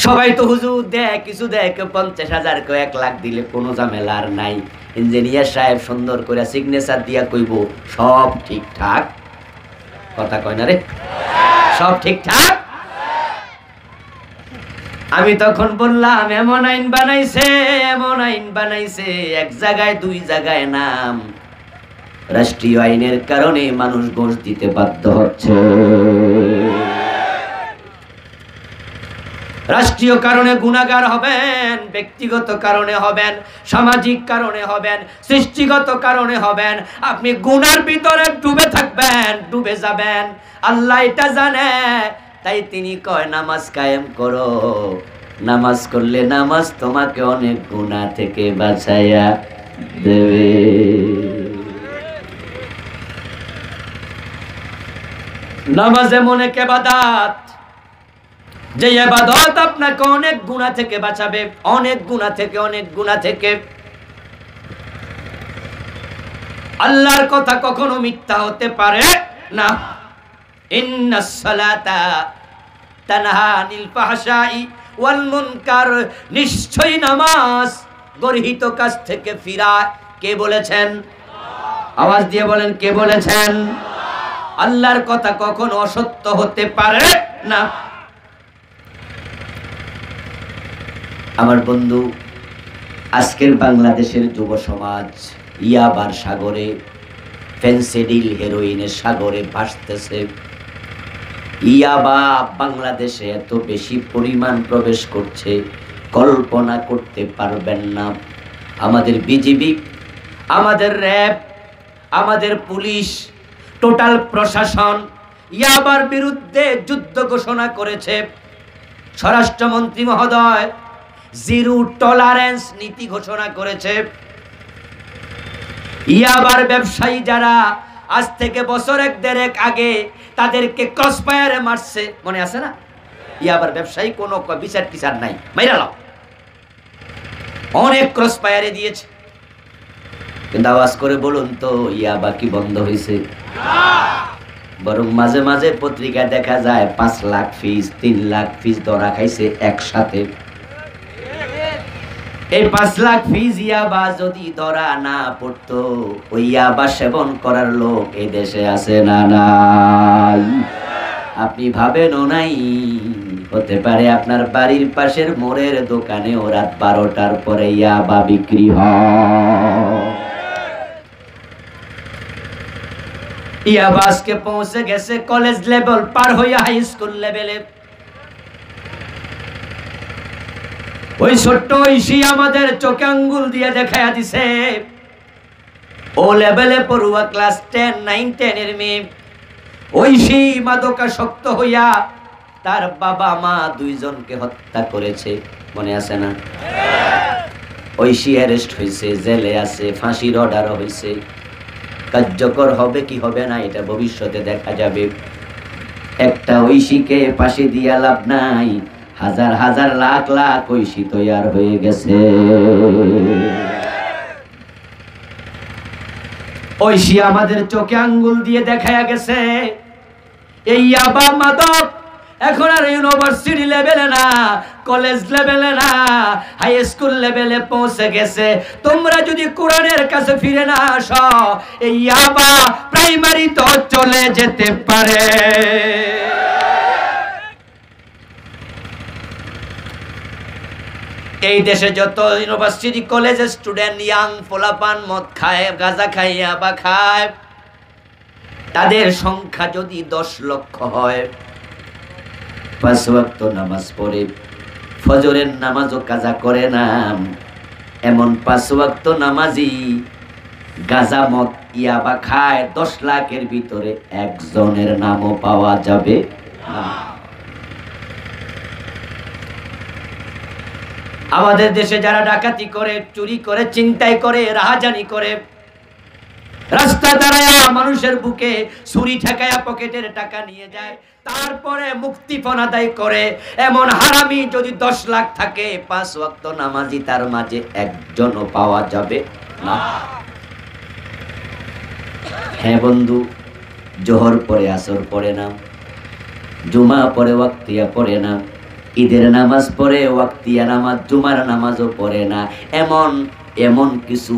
সবাই তো হুজুর দেয়, কিছু দেয়, কেউ 50,000, কেউ 1 লাখ দিলে কোনো ঝামেলা আর নাই। ইঞ্জিনিয়ার সাহেব সুন্দর করে সিগনেচার দিয়া কইব সব ঠিকঠাক। কথা কয় না রে? সব ঠিকঠাক। আমি তখন বললাম, এমন আইন বানাইছে, এমন আইন বানাইছে, 1 জায়গায় 2 জায়গায় নাম। রাষ্ট্রীয় আইনের কারণে মানুষ ঘোষ দিতে বাধ্য হচ্ছে। রাষ্ট্রীয় কারণে গুনাহগার হবেন, ব্যক্তিগত কারণে হবেন, সামাজিক কারণে হবেন, সৃষ্টিগত কারণে হবেন, আপনি গুনার ভিতরে ডুবে থাকবেন, ডুবে যাবেন। আল্লাহ এটা জানে, তাই তিনি কয় নামাজ কায়েম করো। নামাজ করলে নামাজ তোমাকে অনেক গুনাহ থেকে বাঁচাইয়া দেবে। নামাজ এমন এক ইবাদত, যে ইবাদত আপনাকে অনেক গুনাহ থেকে বাঁচাবে, অনেক গুনাহ থেকে, অনেক গুনাহ থেকে। আল্লাহর কথা কখনো মিথ্যা হতে পারে না। ইন্নাস সালাতা তানহা আনিল ফাহশাই ওয়াল মুনকার, নিশ্চয়ই নামাজ গর্হিত কাজ থেকে ফিরায়। কে বলেছেন? আওয়াজ দিয়ে বলেন, কে বলেছেন? আল্লাহর কথা কখনো অসত্য হতে পারে না। আমার বন্ধু, আজকের বাংলাদেশের যুব সমাজ ইয়াবার সাগরে, ফেন্সিডিল হেরোইনের সাগরে ভাসতেছে। ইয়াবা বাংলাদেশে এত বেশি পরিমাণ প্রবেশ করছে, কল্পনা করতে পারবেন না। আমাদের বিজিবি, আমাদের র্যাব, আমাদের পুলিশ, টোটাল প্রশাসন ইয়াবার বিরুদ্ধে যুদ্ধ ঘোষণা করেছে। স্বরাষ্ট্রমন্ত্রী মহোদয় জিরো টলারেন্স নীতি ঘোষণা করেছে। ইয়াবার ব্যবসায়ী যারা আজ থেকে বছর এক দেড়েক আগে তাদেরকে ক্রসফায়ারে মারছে, মনে আছে না? ইয়াবার ব্যবসায়ী কোনো বিচার টিচার নাই, মাইরাল অনেক ক্রসফায়ারে দিয়েছে। কিন্তু আওয়াজ করে বলুন তো, ইয়াবা কি বন্ধ হয়েছে? বরং মাঝে মাঝে পত্রিকায় দেখা যায় 5 লাখ পিস, 3 লাখ পিস ধরা খাইছে একসাথে। এই 5 লাখ পিস ইয়াবা যদি ধরা না পড়তো, ওই ইয়াবা সেবন করার লোক এই দেশে আছে না নাই? আপনি ভাবেনও নাই। হতে পারে আপনার বাড়ির পাশের মোড়ের দোকানে ও রাত 12টার পরে ইয়াবা বিক্রি হয়। ইয়াবা আজকে পৌঁছে গেছে কলেজ লেভেল পার হইয়া হাই স্কুল লেভেলে। ওই ছোট্ট ঐশী আমাদের চোখে আঙ্গুল দিয়ে দেখাইয়া দিছে। ও লেভেলে পড়ুয়া ক্লাস 10, 9, 10 এর মেয়ে ঐশী মাদকাসক্ত হইয়া তার বাবা মা দুইজনকে হত্যা করেছে, মনে আছে না? ঐশী অ্যারেস্ট হয়েছে, জেলে আছে, ফাঁসির অর্ডারও হয়েছে। কার্যকর হবে কি হবে না এটা ভবিষ্যতে দেখা যাবে। একটা ঐশীকে পাশে দিয়া লাভ নাই, হাজার হাজার লাখ লাখ ঐশী তৈয়ার হয়ে গেছে। ঐশী আমাদের চোখে আঙ্গুল দিয়ে দেখায়া গেছে। এই ইয়াবা মাদক এখন আর ইউনিভার্সিটি লেভেলে না, কলেজ লেভেলে না, হাই স্কুল লেভেলে পৌঁছে গেছে। তোমরা যদি কোরআনের কাছে ফিরে না আসো, এই ইয়াবা প্রাইমারি তো চলে যেতে পারে। এই দেশে যত ইউনিভার্সিটি কলেজের স্টুডেন্ট ইয়াং পোলাপান মদ খায়, গাঁজা খায়, ইয়াবা খায়, তাদের সংখ্যা যদি 10 লক্ষ হয়, 5 ওয়াক্ত নামাজ পড়ে, ফজরের নামাজও কাজা করে না, এমন 5 ওয়াক্ত নামাজি গাঁজা মদ ইয়াবা খায়, 10 লাখের ভিতরে একজনের নামও পাওয়া যাবে না। আমাদের দেশে যারা ডাকাতি করে, চুরি করে, ছিনতাই করে, রাহাজানি করে, রাস্তা দাঁড়ায়া মানুষের বুকে ছুরি ঠেকায়া পকেটের টাকা নিয়ে যায়, তারপরে মুক্তিপণ আদায় করে, এমন হারামি যদি 10 লাখ থাকে, 5 ওয়াক্ত নামাজি তার মাঝে একজনও পাওয়া যাবে না। হ্যাঁ বন্ধু, জোহর পরে আসর পড়ে না, জুমা পরে ওয়াক্তিয়া পড়ে না, ঈদের নামাজ পড়ে ওয়াক্তিয়া নামাজ, জুমার নামাজও পড়ে না, এমন কিছু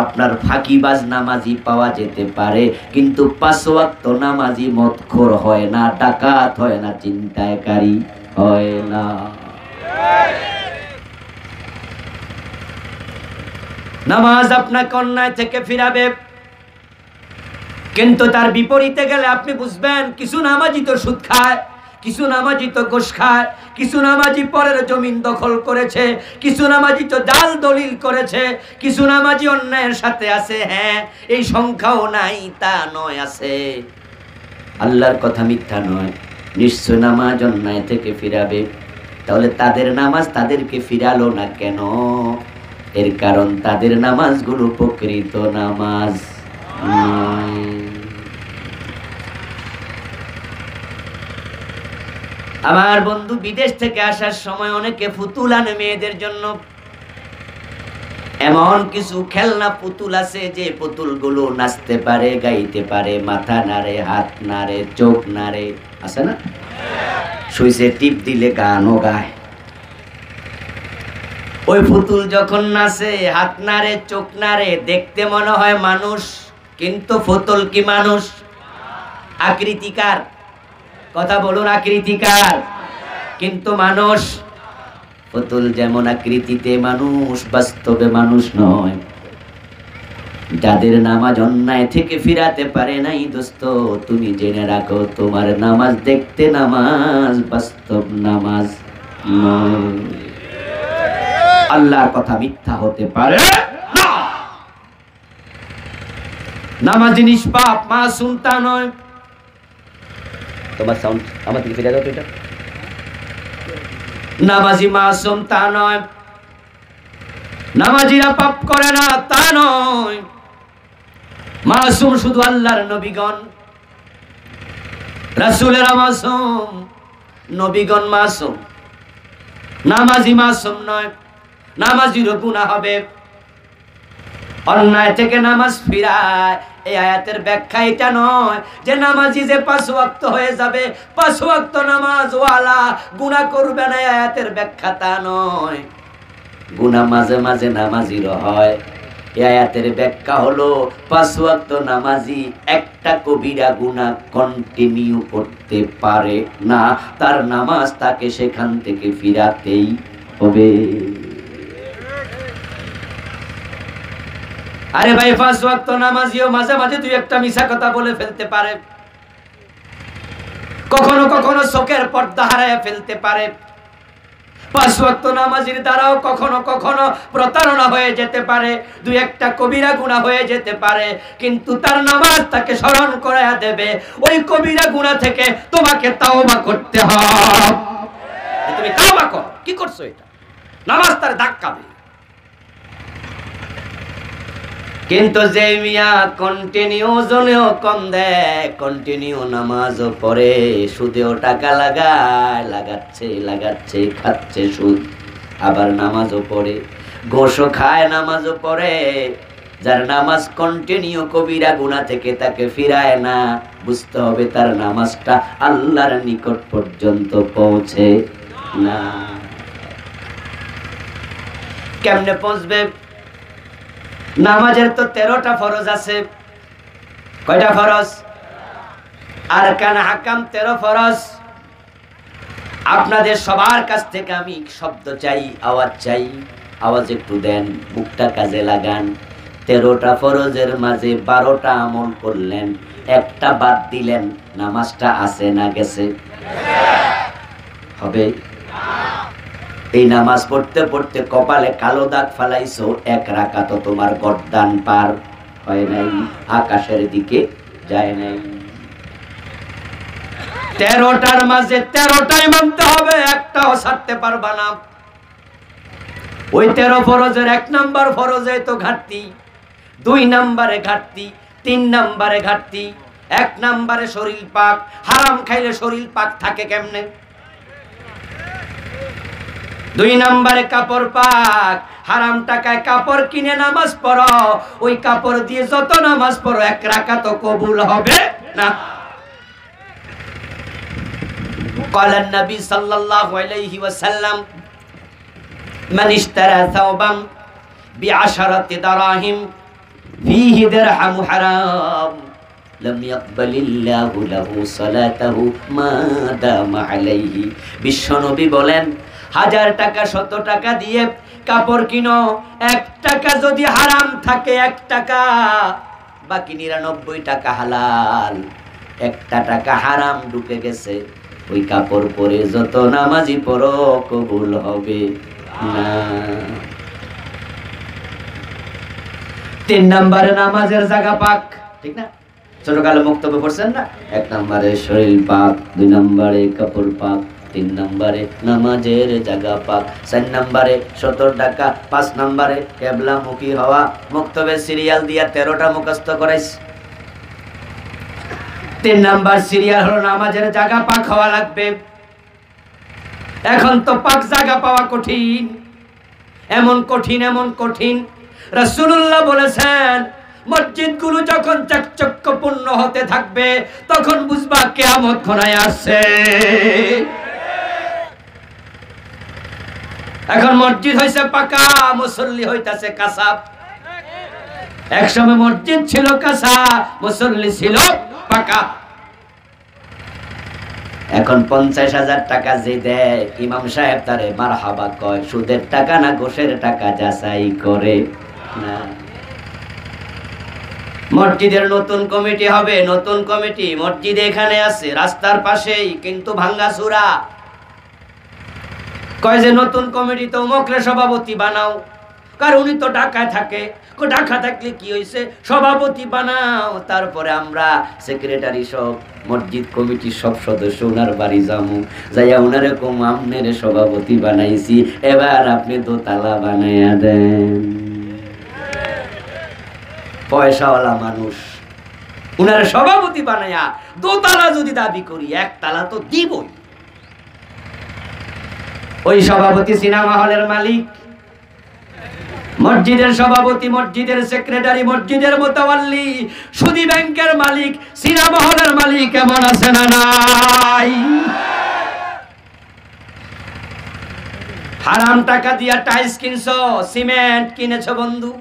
আপনার ফাঁকিবাজ নামাজি পাওয়া যেতে পারে, কিন্তু 5 ওয়াক্ত নামাজি মদখোর হয় না, ডাকাত হয় না, চিন্তাকারী হয় না। নামাজ আপনাকে অন্যায় থেকে ফিরাবে, কিন্তু তার বিপরীতে গেলে আপনি বুঝবেন কিছু নামাজি তো সুদ খায়, কিছু নামাজি তো ঘুষ খায়, কিছু নামাজি পরের জমিন দখল করেছে, কিছু নামাজি তো জাল দলিল করেছে, কিছু নামাজি অন্যায়ের সাথে আছে। হ্যাঁ, এই সংখ্যাও নাই তা নয়, আছে। আল্লাহর কথা মিথ্যা নয়, নিশ্চয় নামাজ অন্যায় থেকে ফিরাবে। তাহলে তাদের নামাজ তাদেরকে ফিরালো না কেন? এর কারণ তাদের নামাজগুলো প্রকৃত নামাজ নয়। আমার বন্ধু বিদেশ থেকে আসার সময় অনেকে পুতুল আনে মেয়েদের জন্য। এমন কিছু খেলনা পুতুল আছে যে পুতুলগুলো নাচতে পারে, গাইতে পারে, মাথা নাড়ে, হাত নাড়ে, চোখ নাড়ে, আছে না? সুইচে টিপ দিলে গানও গায়। ওই পুতুল যখন নাচে, হাত নাড়ে, চোখ নাড়ে, দেখতে মনে হয় মানুষ, কিন্তু পুতুল কি মানুষ? আকৃতিকার, কথা বলুন, আকৃতিকার, কিন্তু মানুষ। পুতুল যেমন আকৃতিতে মানুষ, বাস্তবে মানুষ নয়। যাদের নামাজ অন্যায় থেকে ফিরাতে পারে নাই, দোস্ত তুমি জেনে রাখো, তোমার নামাজ দেখতে নামাজ, বাস্তব নামাজ নয়। আল্লাহর কথা মিথ্যা হতে পারে না। নামাজি নিষ্পাপ, মাসুম তা নয়। তোমার সাউন্ড আমার দিকে ফিরে দাও তো। এটা নামাজি মাসুম তা নয়, নামাজিরা পাপ করে না তা নয়। মাসুম শুধু আল্লাহর নবীগণ, রাসূলেরা মাসুম, নবীগণ মাসুম। নামাজি মাসুম নয়, নামাজিরও গুনাহ হবে। অন্যায় থেকে নামাজ ফিরায়, এই আয়াতের ব্যাখ্যা এটা নয় যে নামাজি যে 5 ওয়াক্ত হয়ে যাবে, 5 ওয়াক্ত নামাজ ওয়ালা গুনাহ করবে না, আয়াতের ব্যাখ্যা তা নয়। গুনাহ মাঝে মাঝে নামাজিরও হয়। এই আয়াতের ব্যাখ্যা হলো 5 ওয়াক্ত নামাজি একটা কবিরা গুনাহ কন্টিনিউ করতে পারে না, তার নামাজ তাকে সেখান থেকে ফিরাতেই হবে। আরে ভাই, 5 ওয়াক্ত নামাজিও মাঝে মাঝে দুই একটা মিছা কথা বলে ফেলতে পারে, কখনো কখনো চোখের পর্দা হারায় ফেলতে পারে। 5 ওয়াক্ত নামাজির দ্বারাও কখনো কখনো প্রতারণা হয়ে যেতে পারে, দুই একটা কবিরা গুনাহ হয়ে যেতে পারে, কিন্তু তার নামাজ তাকে স্মরণ করায়া দেবে ওই কবিরা গুনাহ থেকে তোমাকে তাওবা করতে হবে। তুমি তাওবা করো, কি করছো এটা? নামাজ তার ধাক্কাবে। কিন্তু যে মিয়া কন্টিনিউ ওজনেও কম দেয়, কন্টিনিউ নামাজও পড়ে, সুদেও টাকা লাগাচ্ছে, খাচ্ছে সুদ, আবার নামাজও পড়ে, ঘোষও খায়, নামাজও পড়ে, যার নামাজ কন্টিনিউ কবিরা গুনাহ থেকে তাকে ফিরায় না, বুঝতে হবে তার নামাজটা আল্লাহর নিকট পর্যন্ত পৌঁছে না। কেমনে পৌঁছবে? নামাজের তো 13টা ফরজ আছে। কয়টা ফরজ? আরকান হাকাম 13 ফরজ। আপনাদের সবার কাছ থেকে আমি শব্দ চাই, আওয়াজ চাই, আওয়াজ একটু দেন, মুখটা কাজে লাগান। 13টা ফরজের মাঝে 12টা আমল করলেন, একটা বাদ দিলেন, নামাজটা আছে না গেছে? হবে? এই নামাজ পড়তে পড়তে কপালে কালো দাগ ফালাইছো, 1 রাকাত তোমার গর্দান পার হয় নাই, আকাশের দিকে যায় নাই। 13টার মাঝে 13টাই মানতে হবে, একটাও ছাড়তে পারবা না। ওই 13 ফরজের 1 নাম্বার ফরজে তো ঘাটতি, 2 নাম্বারে ঘাটতি, 3 নাম্বারে ঘাটতি। 1 নাম্বারে শরীর পাক, হারাম খাইলে শরীর পাক থাকে কেমনে? 2 নাম্বারে কাপড় পাক, হারাম টাকায় কাপড় কিনে নামাজ পড়ো, ওই কাপড় দিয়ে যত নামাজ পড়ো 1 রাকাত কবুল হবে না। قال النبي صلى الله عليه وسلم من اشترى ثوبا ب10 دراهم فيه درهم حرام لم يقبل الله له صلاته ما دام عليه। বিশ্বনবী বলেন, 1000 টাকা 100 টাকা দিয়ে কাপড় কিনো, 1 টাকা যদি হারাম থাকে 1 টাকা, বাকি 99 টাকা হালাল। 1টা টাকা হারাম ঢুকে গেছে, ওই কাপড় পরে যত নামাজি পড়ো কবুল হবে না। 3 নম্বরে নামাজের জায়গা পাক, ঠিক না? ছোটকালে বক্তব্য পড়ছেন না? 1 নম্বরে শরীর পাক, 2 নম্বরে কাপড় পাক, 3 নম্বরে নামাজের জায়গা পাক, 4 নম্বরে সতর ডাকা, 5 নম্বরে কেবলামুখী হওয়া। বক্তব্যের সিরিয়াল দিয়া 13টা মুখস্থ করাইছে। 3 নাম্বার সিরিয়াল হলো নামাজের জায়গা পাক হওয়া লাগবে। এখন তো পাক জায়গা পাওয়া কঠিন, এমন কঠিন, এমন কঠিন। রাসূলুল্লাহ বলেছেন মসজিদগুলো যখন চাকচক্যপূর্ণ হতে থাকবে তখন বুঝবা কিয়ামত ঘনায় আসছে। এখন মসজিদ হইছে পাকা, মুসল্লি হইতাছে কাঁচা। একসময় মসজিদ ছিল কাঁচা, মুসল্লি ছিল পাকা। এখন 50,000 টাকা যে দেয় ইমাম সাহেব তারে মারহাবা কয়, সুদের টাকা না ঘোষের টাকা যাচাই করে না। মসজিদের নতুন কমিটি হবে, নতুন কমিটি। মসজিদ এখানে আছে রাস্তার পাশেই, কিন্তু ভাঙ্গাচুরা। কয় যে নতুন কমিটি তো অমুকরে সভাপতি বানাও, কারণ উনি তো ঢাকায় থাকে। ঢাকা থাকলে কি হয়েছে, সভাপতি বানাও। তারপরে আমরা সেক্রেটারি সব মসজিদ কমিটির সব সদস্য ওনার বাড়ি যাবো, যাইয়া ওনারে কম আমনের সভাপতি বানাইছি, এবার আপনি দোতলা বানাইয়া দেন। পয়সাওয়ালা মানুষ, ওনার সভাপতি বানাইয়া দোতলা যদি দাবি করি, 1 তালা তো দিবই। ওই সভাপতি সিনেমা হলের মালিক, মসজিদের সভাপতি, মসজিদের সেক্রেটারি, মসজিদের মোতাওয়াল্লি, সুদী ব্যাংকের মালিক, সিনেমা হলের মালিক, কেমন আছে না নাই? হারাম টাকা দিয়া টাইলস কিনছো, সিমেন্ট কিনেছো বন্ধু,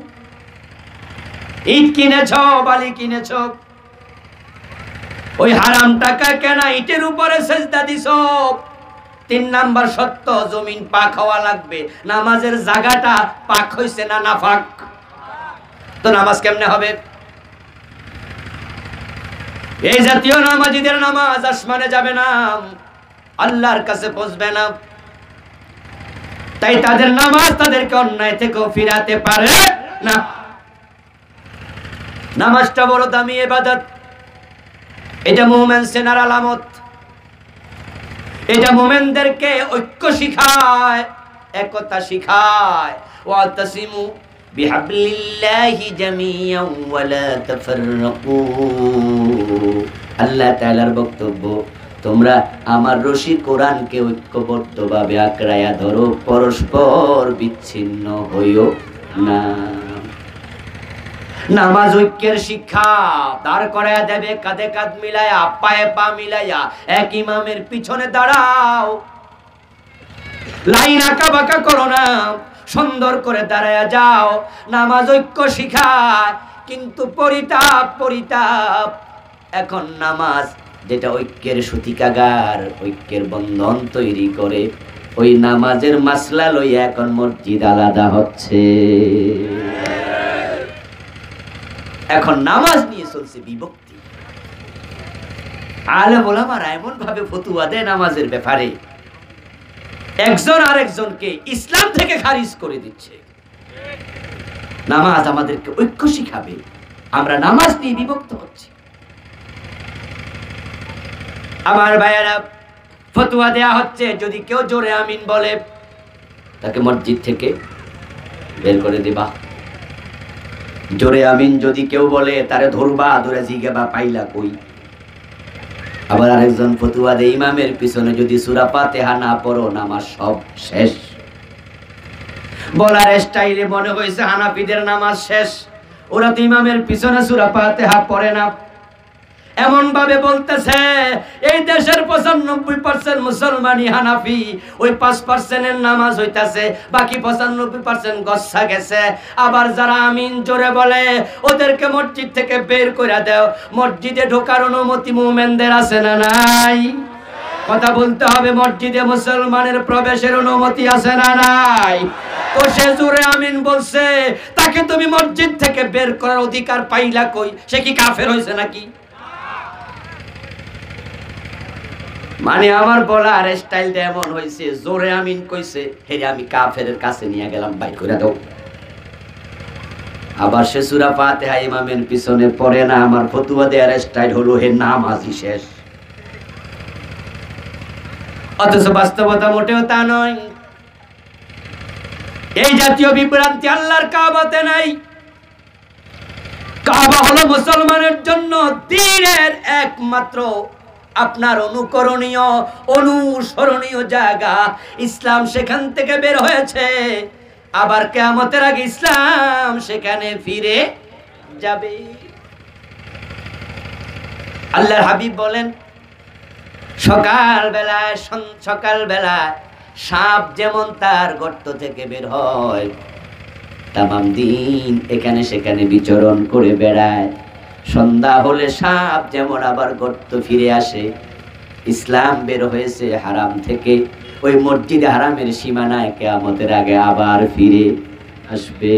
ইট কিনেছো, বালি কিনেছো। ওই হারাম টাকা কেনা ইটের উপরে সেজদা দিছো। 3 নাম্বার সত্য, জমিন পাক হওয়া লাগবে। নামাজের জায়গাটা পাক হইছে না নাফাক? তো নামাজ কেমনে হবে? এই জাতীয় নামাজীদের নামাজ আসমানে যাবে না, আল্লাহর কাছে পৌঁছবে না। তাই তাদের নামাজ তাদেরকে অন্যায় থেকে ফিরাতে পারে না। নামাজটা বড় দামি ইবাদত। এটা মুমিন সেনার আলামত। এটা মুমিনদেরকে ঐক্য শিখায়, একতা শিখায়। ওয়াতাসিমু বিহাবলিল্লাহি জামিআন ওয়া লা তাফাররাকু। আল্লাহ তাআলার বক্তব্য, তোমরা আমার রশি কোরআনকে ঐক্যবদ্ধভাবে আঁকড়ায়া ধরো, পরস্পর বিচ্ছিন্ন হইও না। নামাজ ঐক্যের শিক্ষা। দাঁড় করায়া দেবে, কাঁধে কাঁধ মিলায়া, পায়ে পা মিলাইয়া এক ইমামের পিছনে দাঁড়াও। লাইন আঁকা বাঁকা করো না, সুন্দর করে দাঁড়ায়া যাও। নামাজ ঐক্য শিখায়, কিন্তু পরিতাপ, পরিতাপ। এখন নামাজ যেটা ঐক্যের সূতিকাগার, ঐক্যের বন্ধন তৈরি করে, ওই নামাজের মাসলা লইয়া এখন মসজিদ আলাদা হচ্ছে। এখন নামাজ নিয়ে চলছে বিভক্তি। আলেম ওলামারা এমন ভাবে ফতুয়া দেয় নামাজের ব্যাপারে, একজন আরেকজনকে ইসলাম থেকে খারিজ করে দিচ্ছে। নামাজ আমাদেরকে ঐক্য শিখাবে, আমরা নামাজ নিয়ে বিভক্ত হচ্ছি। আমার ভাইয়েরা, ফতুয়া দেয়া হচ্ছে যদি কেউ জোরে আমিন বলে তাকে মসজিদ থেকে বের করে দিবা। জোরে আমিন যদি কেউ বলে তারে ধরবা, ধরে জিজ্ঞাবা পাইলা কই। আবার আরেকজন ফতুয়া দেয় ইমামের পিছনে যদি সূরা ফাতিহা না পড়ো নামাজ সব শেষ। বলার স্টাইলে মনে হয়েছে হানাফিদের নামাজ শেষ, ওরা তো ইমামের পিছনে সূরা ফাতিহা পড়ে না। এমন ভাবে বলতেছে এই দেশের 95% মুসলমানই হানাফি, ওই 5% নামাজ হইতাছে, বাকি 95% গচ্ছা গেছে। আবার যারা আমিন জোরে বলে ওদেরকে মসজিদ থেকে বের করে দাও। মসজিদে ঢোকার অনুমতি মুমিনদের আছে না নাই? কথা বলতে হবে, মসজিদে মুসলমানের প্রবেশের অনুমতি আছে না নাই? তো সে জোরে আমিন বলছে, তাকে তুমি মসজিদ থেকে বের করার অধিকার পাইলা কই? সে কি কাফের হয়েছে নাকি? মানে আমার বলার স্টাইলটা এমন হয়েছে, জোরে আমিন কইছে, হেরে আমি কাফেরের কাছে নিয়ে গেলাম, বাইর করে দাও। আবার সে সূরা ফাতিহা ইমামের পিছনে পড়ে না, আমার ফতুয়া দেওয়ার স্টাইল হলো হে নামাজই শেষ। অথচ বাস্তবতা মোটেও তা নয়। এই জাতীয় বিভ্রান্তি আল্লাহর কাবাতে নাই। কাবা হলো মুসলমানের জন্য দ্বীনের একমাত্র আপনার অনুকরণীয় অনুসরণীয় জায়গা। ইসলাম সেখান থেকে বের হয়েছে, আবার কিয়ামতের আগে ইসলাম সেখানে ফিরে যাবে। আল্লাহর হাবিব বলেন, সকালবেলায় সাপ যেমন তার গর্ত থেকে বের হয়, তামাম দিন এখানে সেখানে বিচরণ করে বেড়ায়, সন্ধ্যা হলে সাপ যেমন আবার গর্ত ফিরে আসে। ইসলাম বের হয়েছে হারাম থেকে, ওই মসজিদে হারামের সীমানায় কিয়ামতের আগে আবার ফিরে আসবে।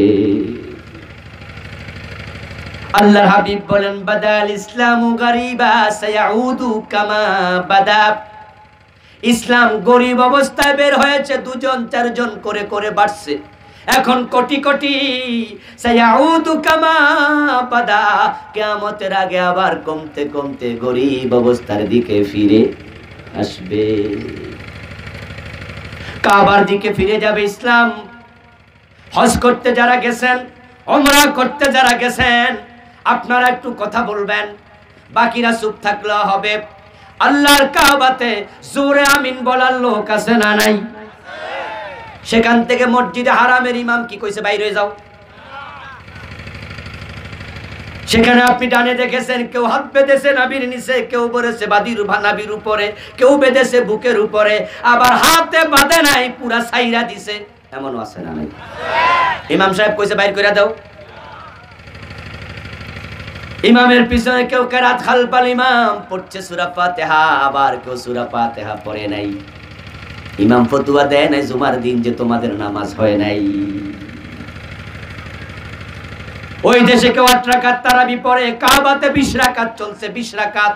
আল্লাহর হাবিব বলেন, বাদাল ইসলামু গরিবা সায়াউদু কামা বাদা। ইসলাম গরিব অবস্থায় বের হয়েছে, 2জন 4জন করে করে বাড়ছে, এখন কোটি কোটি। সায়াউদু কামা বাদা, কিয়ামতের আগে আবার কমতে কমতে গরিব অবস্থার দিকে ফিরে আসবে, কাবার দিকে ফিরে যাবে ইসলাম। হজ করতে যারা গেছেন, ওমরা করতে যারা গেছেন, আপনারা একটু কথা বলবেন, বাকিরা চুপ থাকলে হবে। আল্লাহর কাবাতে জোরে আমিন বলার লোক আছে না নাই? সেখান থেকে মসজিদে হারামের ইমাম কি কইছে, বাইরে হয়ে যাও। সেখানে আপনি ডানে দেখেছেন কেউ হাত বেঁধেছে নাভির নিচে, কেউ বলেছে নাভির উপরে, কেউ বেঁধেছে বুকের উপরে, আবার হাতে বাঁধে নাই, পুরা ছাইরা দিছে, এমনও আছে না নাই? ইমাম সাহেব কইছে বাইর করে দাও। ইমামের পিছনে কেউ কেরাত খালপাল ইমাম পড়ছে সূরা ফাতিহা, আবার কেউ সূরা ফাতিহা পড়ে নাই। ইমাম ফতুয়া দেয় নাই জুমার দিন যে তোমাদের নামাজ হয় নাই। ওই দেশে কেউ 8 রাকাত তারাবি পড়ে, কাবাতে 20 রাকাত চলছে, 20 রাকাত।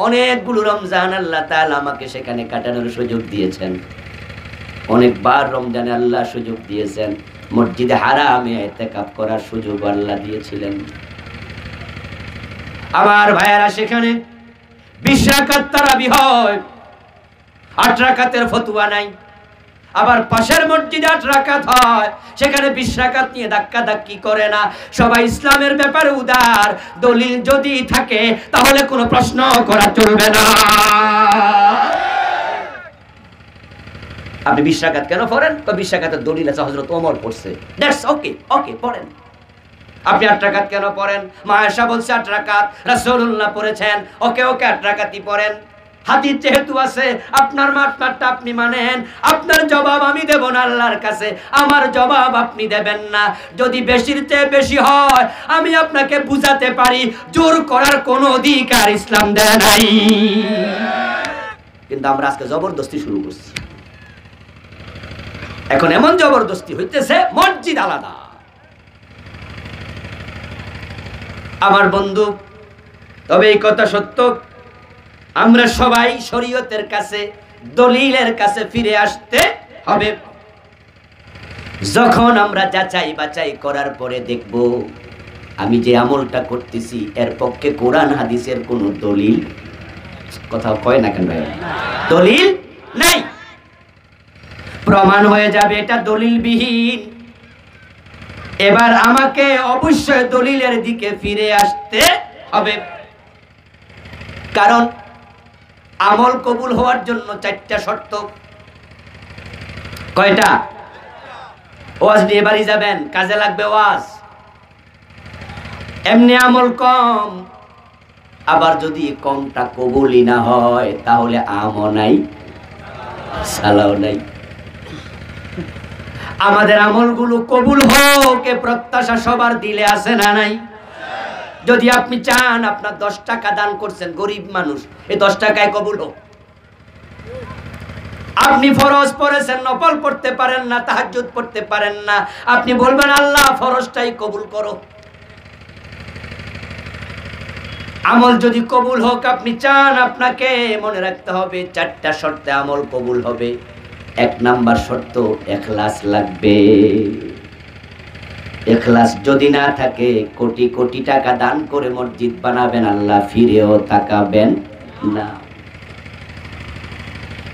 অনেকগুলো রমজান আল্লাহ তাআলা আমাকে সেখানে কাটানোর সুযোগ দিয়েছেন, অনেকবার রমজানে আল্লাহ সুযোগ দিয়েছেন, মসজিদে হারামে ইতিকাফ করার সুযোগ আল্লাহ দিয়েছিলেন। আমার ভাইয়েরা, সেখানে 20 রাকাত তারাবি হয়, 8 রাকাতের ফতুয়া নাই। আবার পাশের মসজিদে 8 রাকাত হয়, সেখানে 20 রাকাত নিয়ে ধাক্কা ধাক্কি করে না। সবাই ইসলামের ব্যাপারে উদার, দলিল যদি থাকে তাহলে কোনো প্রশ্ন করা চলবে না। আপনি 20 রাকাত কেন পড়েন? 20 রাকাতের দলিল আছে, হযরত ওমর পড়ছে, দ্যাটস ওকে, ওকে পড়েন। আপনি 8 রাকাত কেন পড়েন? মা আয়েশা বলছে 8 রাকাত, রাসূলুল্লাহ পড়েছেন, ওকে ওকে 8 রাকাতই পড়েন। হাদিস যেহেতু আছে, আপনার মাঠটা আপনি মানেন, আপনার জবাব আমি দেব না আল্লাহর কাছে, আমার জবাব আপনি দেবেন না। যদি বেশির চেয়ে বেশি হয় আমি আপনাকে বুঝাতে পারি, জোর করার কোনো অধিকার ইসলাম দেয় নাই। কিন্তু আমরা আজকে জবরদস্তি শুরু করছি। এখন এমন জবরদস্তি হইতেছে, মসজিদ আলাদা। আমার বন্ধু, তবে এই কথা সত্য, আমরা সবাই শরীয়তের কাছে, দলিলের কাছে ফিরে আসতে হবে। যখন আমরা যাচাই বাছাই করার পরে দেখব আমি যে আমলটা করতেছি এর পক্ষে কোরআন হাদিসের কোনো দলিল, কোথাও কয় না কেন ভাই, দলিল নাই, প্রমাণ হয়ে যাবে এটা দলিলবিহীন। এবার আমাকে অবশ্যই দলিলের দিকে ফিরে আসতে হবে, কারণ আমল কবুল হওয়ার জন্য 4টা শর্ত। কয়টা? ওয়াজ নিয়ে বাড়ি যাবেন, কাজে লাগবে ওয়াজ। এমনি আমল কম, আবার যদি কমটা কবুলই না হয় তাহলে আমও নাই, সালাও নাই। আমাদের আমলগুলো কবুল হোক এ প্রত্যাশা সবার দিলে আছে না নাই? যদি আপনি চান আপনার 10 টাকা দান করছেন, গরিব মানুষ, এই 10 টাকায় কবুল হোক। আপনি ফরজ পড়েছেন, নফল পড়তে পারেন না, তাহাজ্জুদ পড়তে পারেন না, আপনি বলবেন আল্লাহ ফরজটাই কবুল করো। আমল যদি কবুল হোক আপনি চান, আপনাকে মনে রাখতে হবে 4টা শর্তে আমল কবুল হবে। 1 নাম্বার শর্ত ইখলাস লাগবে। ইখলাস যদি না থাকে কোটি কোটি টাকা দান করে মসজিদ বানাবেন, আল্লাহ ফিরেও তাকাবেন না।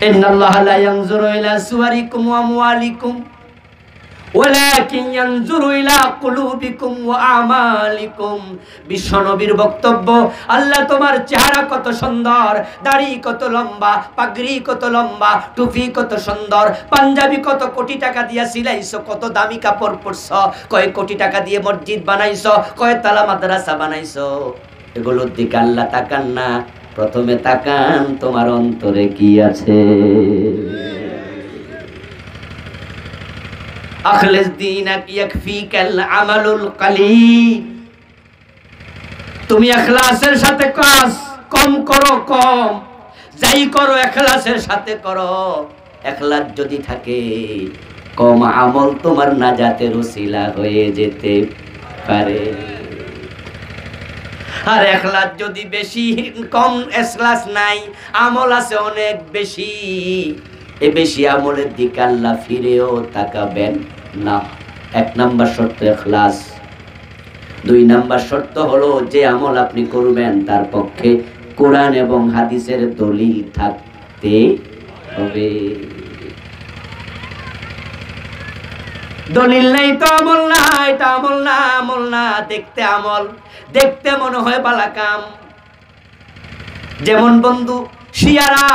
ইন্নাল্লাহা লা ইয়ানজুরু ইলা সুওয়ারিকুম ওয়া আমওয়ালিকুম ওয়ালাকিন ইয়ানজুরু ইলা কুলুবিকুম ওয়া আমালিকুম। বিশ্বনবীর বক্তব্য, আল্লাহ তোমার চেহারা কত সুন্দর, দাড়ি কত লম্বা, পাগড়ি কত লম্বা, টুপি কত সুন্দর, পাঞ্জাবি কত কোটি টাকা দিয়া সিলাইছো, কত দামি কাপড় পরছো, কয় কোটি টাকা দিয়ে মসজিদ বানাইছো, কয় তালা মাদ্রাসা বানাইছো, এগুলোর দিকে আল্লাহ তাকান না। প্রথমে তাকান তোমার অন্তরে কি আছে। আখলিস দীনাক ইয়াকফিকাল আমালুল কালিল। তুমি ইখলাসের সাথে কাজ কম করো, কম যাই করো ইখলাসের সাথে করো। ইখলাস যদি থাকে কম আমল তোমার নাজাতের ওসিলা হয়ে যেতে পারে। আর ইখলাস যদি বেশি, কম ইখলাস নাই, আমল আছে অনেক বেশি, এই বেশি আমলের দিকে আল্লাহ ফিরেও তাকাবেন না। 1 নাম্বার শর্ত ইখলাস। 2 নাম্বার শর্ত হলো যে আমল আপনি করবেন তার পক্ষে কোরআন এবং হাদিসের দলিল থাকতে হবে। দলিল নেই তো আমল না, এটা আমল না, আমল না। দেখতে আমল, দেখতে মনে হয় বালা কাম। যেমন বন্ধু শিয়ারা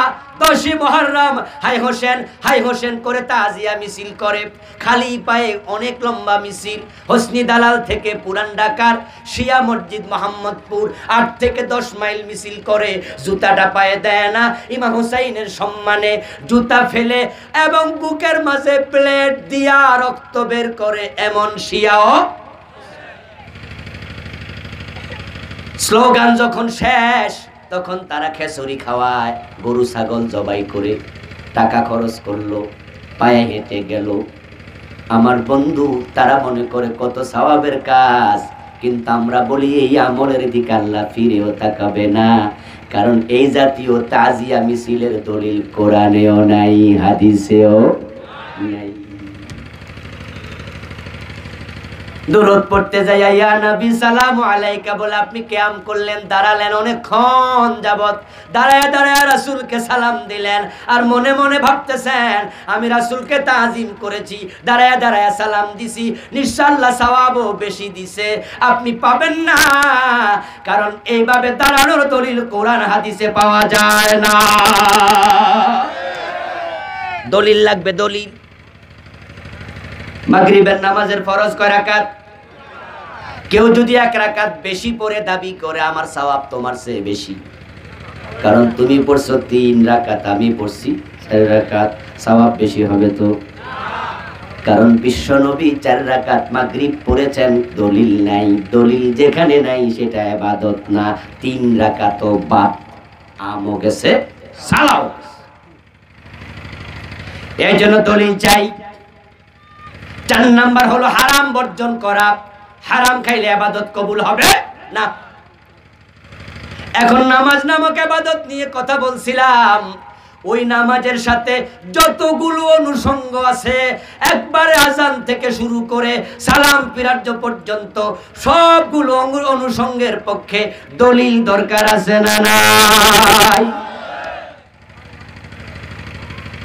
10 মুহররম হাই হোসেন হাই হোসেন করে তাজিয়া মিছিল করে, খালি পায়ে অনেক লম্বা মিছিল, হোসনি দালাল থেকে পুরান ঢাকার শিয়া মসজিদ মোহাম্মদপুর 8 থেকে 10 মাইল মিছিল করে, জুতাটা পায়ে দেয় না, ইমাম হুসাইনের সম্মানে জুতা ফেলে এবং বুকের মাঝে প্লেট দিয়া রক্ত বের করে, এমন শিয়াও। স্লোগান যখন শেষ তখন তারা খেচুড়ি খাওয়ায়, গরু ছাগল জবাই করে টাকা খরচ করলো, পায়ে হেঁটে গেল। আমার বন্ধু তারা মনে করে কত সওয়াবের কাজ, কিন্তু আমরা বলি এই আমলের দিকে আল্লাহ ফিরেও তাকাবে না। কারণ এই জাতীয় তাজিয়া মিছিলের দলিল কোরআনেও নাই, হাদিসেও নাই। দুরূদ পড়তে যাই, ইয়া নবী সালামু আলাইকা বলে আপনি কিয়াম করলেন, দাঁড়ালেন অনেকক্ষণ যাবত, দাঁড়ায় দাঁড়ায় রাসূলকে সালাম দিলেন, আর মনে মনে ভাবতেছেন আমি রাসূলকে তাজিম করেছি, দাঁড়ায় দাঁড়ায় সালাম দিছি, ইনশাআল্লাহ সওয়াবও বেশি দিছে। আপনি পাবেন না, কারণ এইভাবে দাঁড়ানোর দলিল কোরআন হাদিসে পাওয়া যায় না। দলিল লাগবে, দলিল। মাগরিবের নামাজের ফরজ কয় রাকাত? কেউ যদি 1 রাকাত বেশি পড়ে দাবি করে আমার সওয়াব তোমার চেয়ে বেশি, কারণ তুমি পড়ছো 3 রাকাত, আমি পড়ছি 4 রাকাত, সওয়াব বেশি হবে তো? কারণ বিশ্ব নবী 4 রাকাত মাগরিব পড়েছেন, দলিল নাই। দলিল যেখানে নাই সেটা ইবাদত না। 3 রাকাতও বাদ, আমও গেছে, সালাও। এই জন্য দলিল চাই। 4 নাম্বার হলো হারাম বর্জন করা। হারাম খাইলে ইবাদত কবুল হবে না। এখন নামাজ নামক ইবাদত নিয়ে কথা বলছিলাম, ওই নামাজের সাথে যতগুলো অনুষঙ্গ আছে, একবারে আযান থেকে শুরু করে সালাম ফিরার পর্যন্ত সবগুলো অনুষঙ্গের পক্ষে দলিল দরকার আছে না নাই?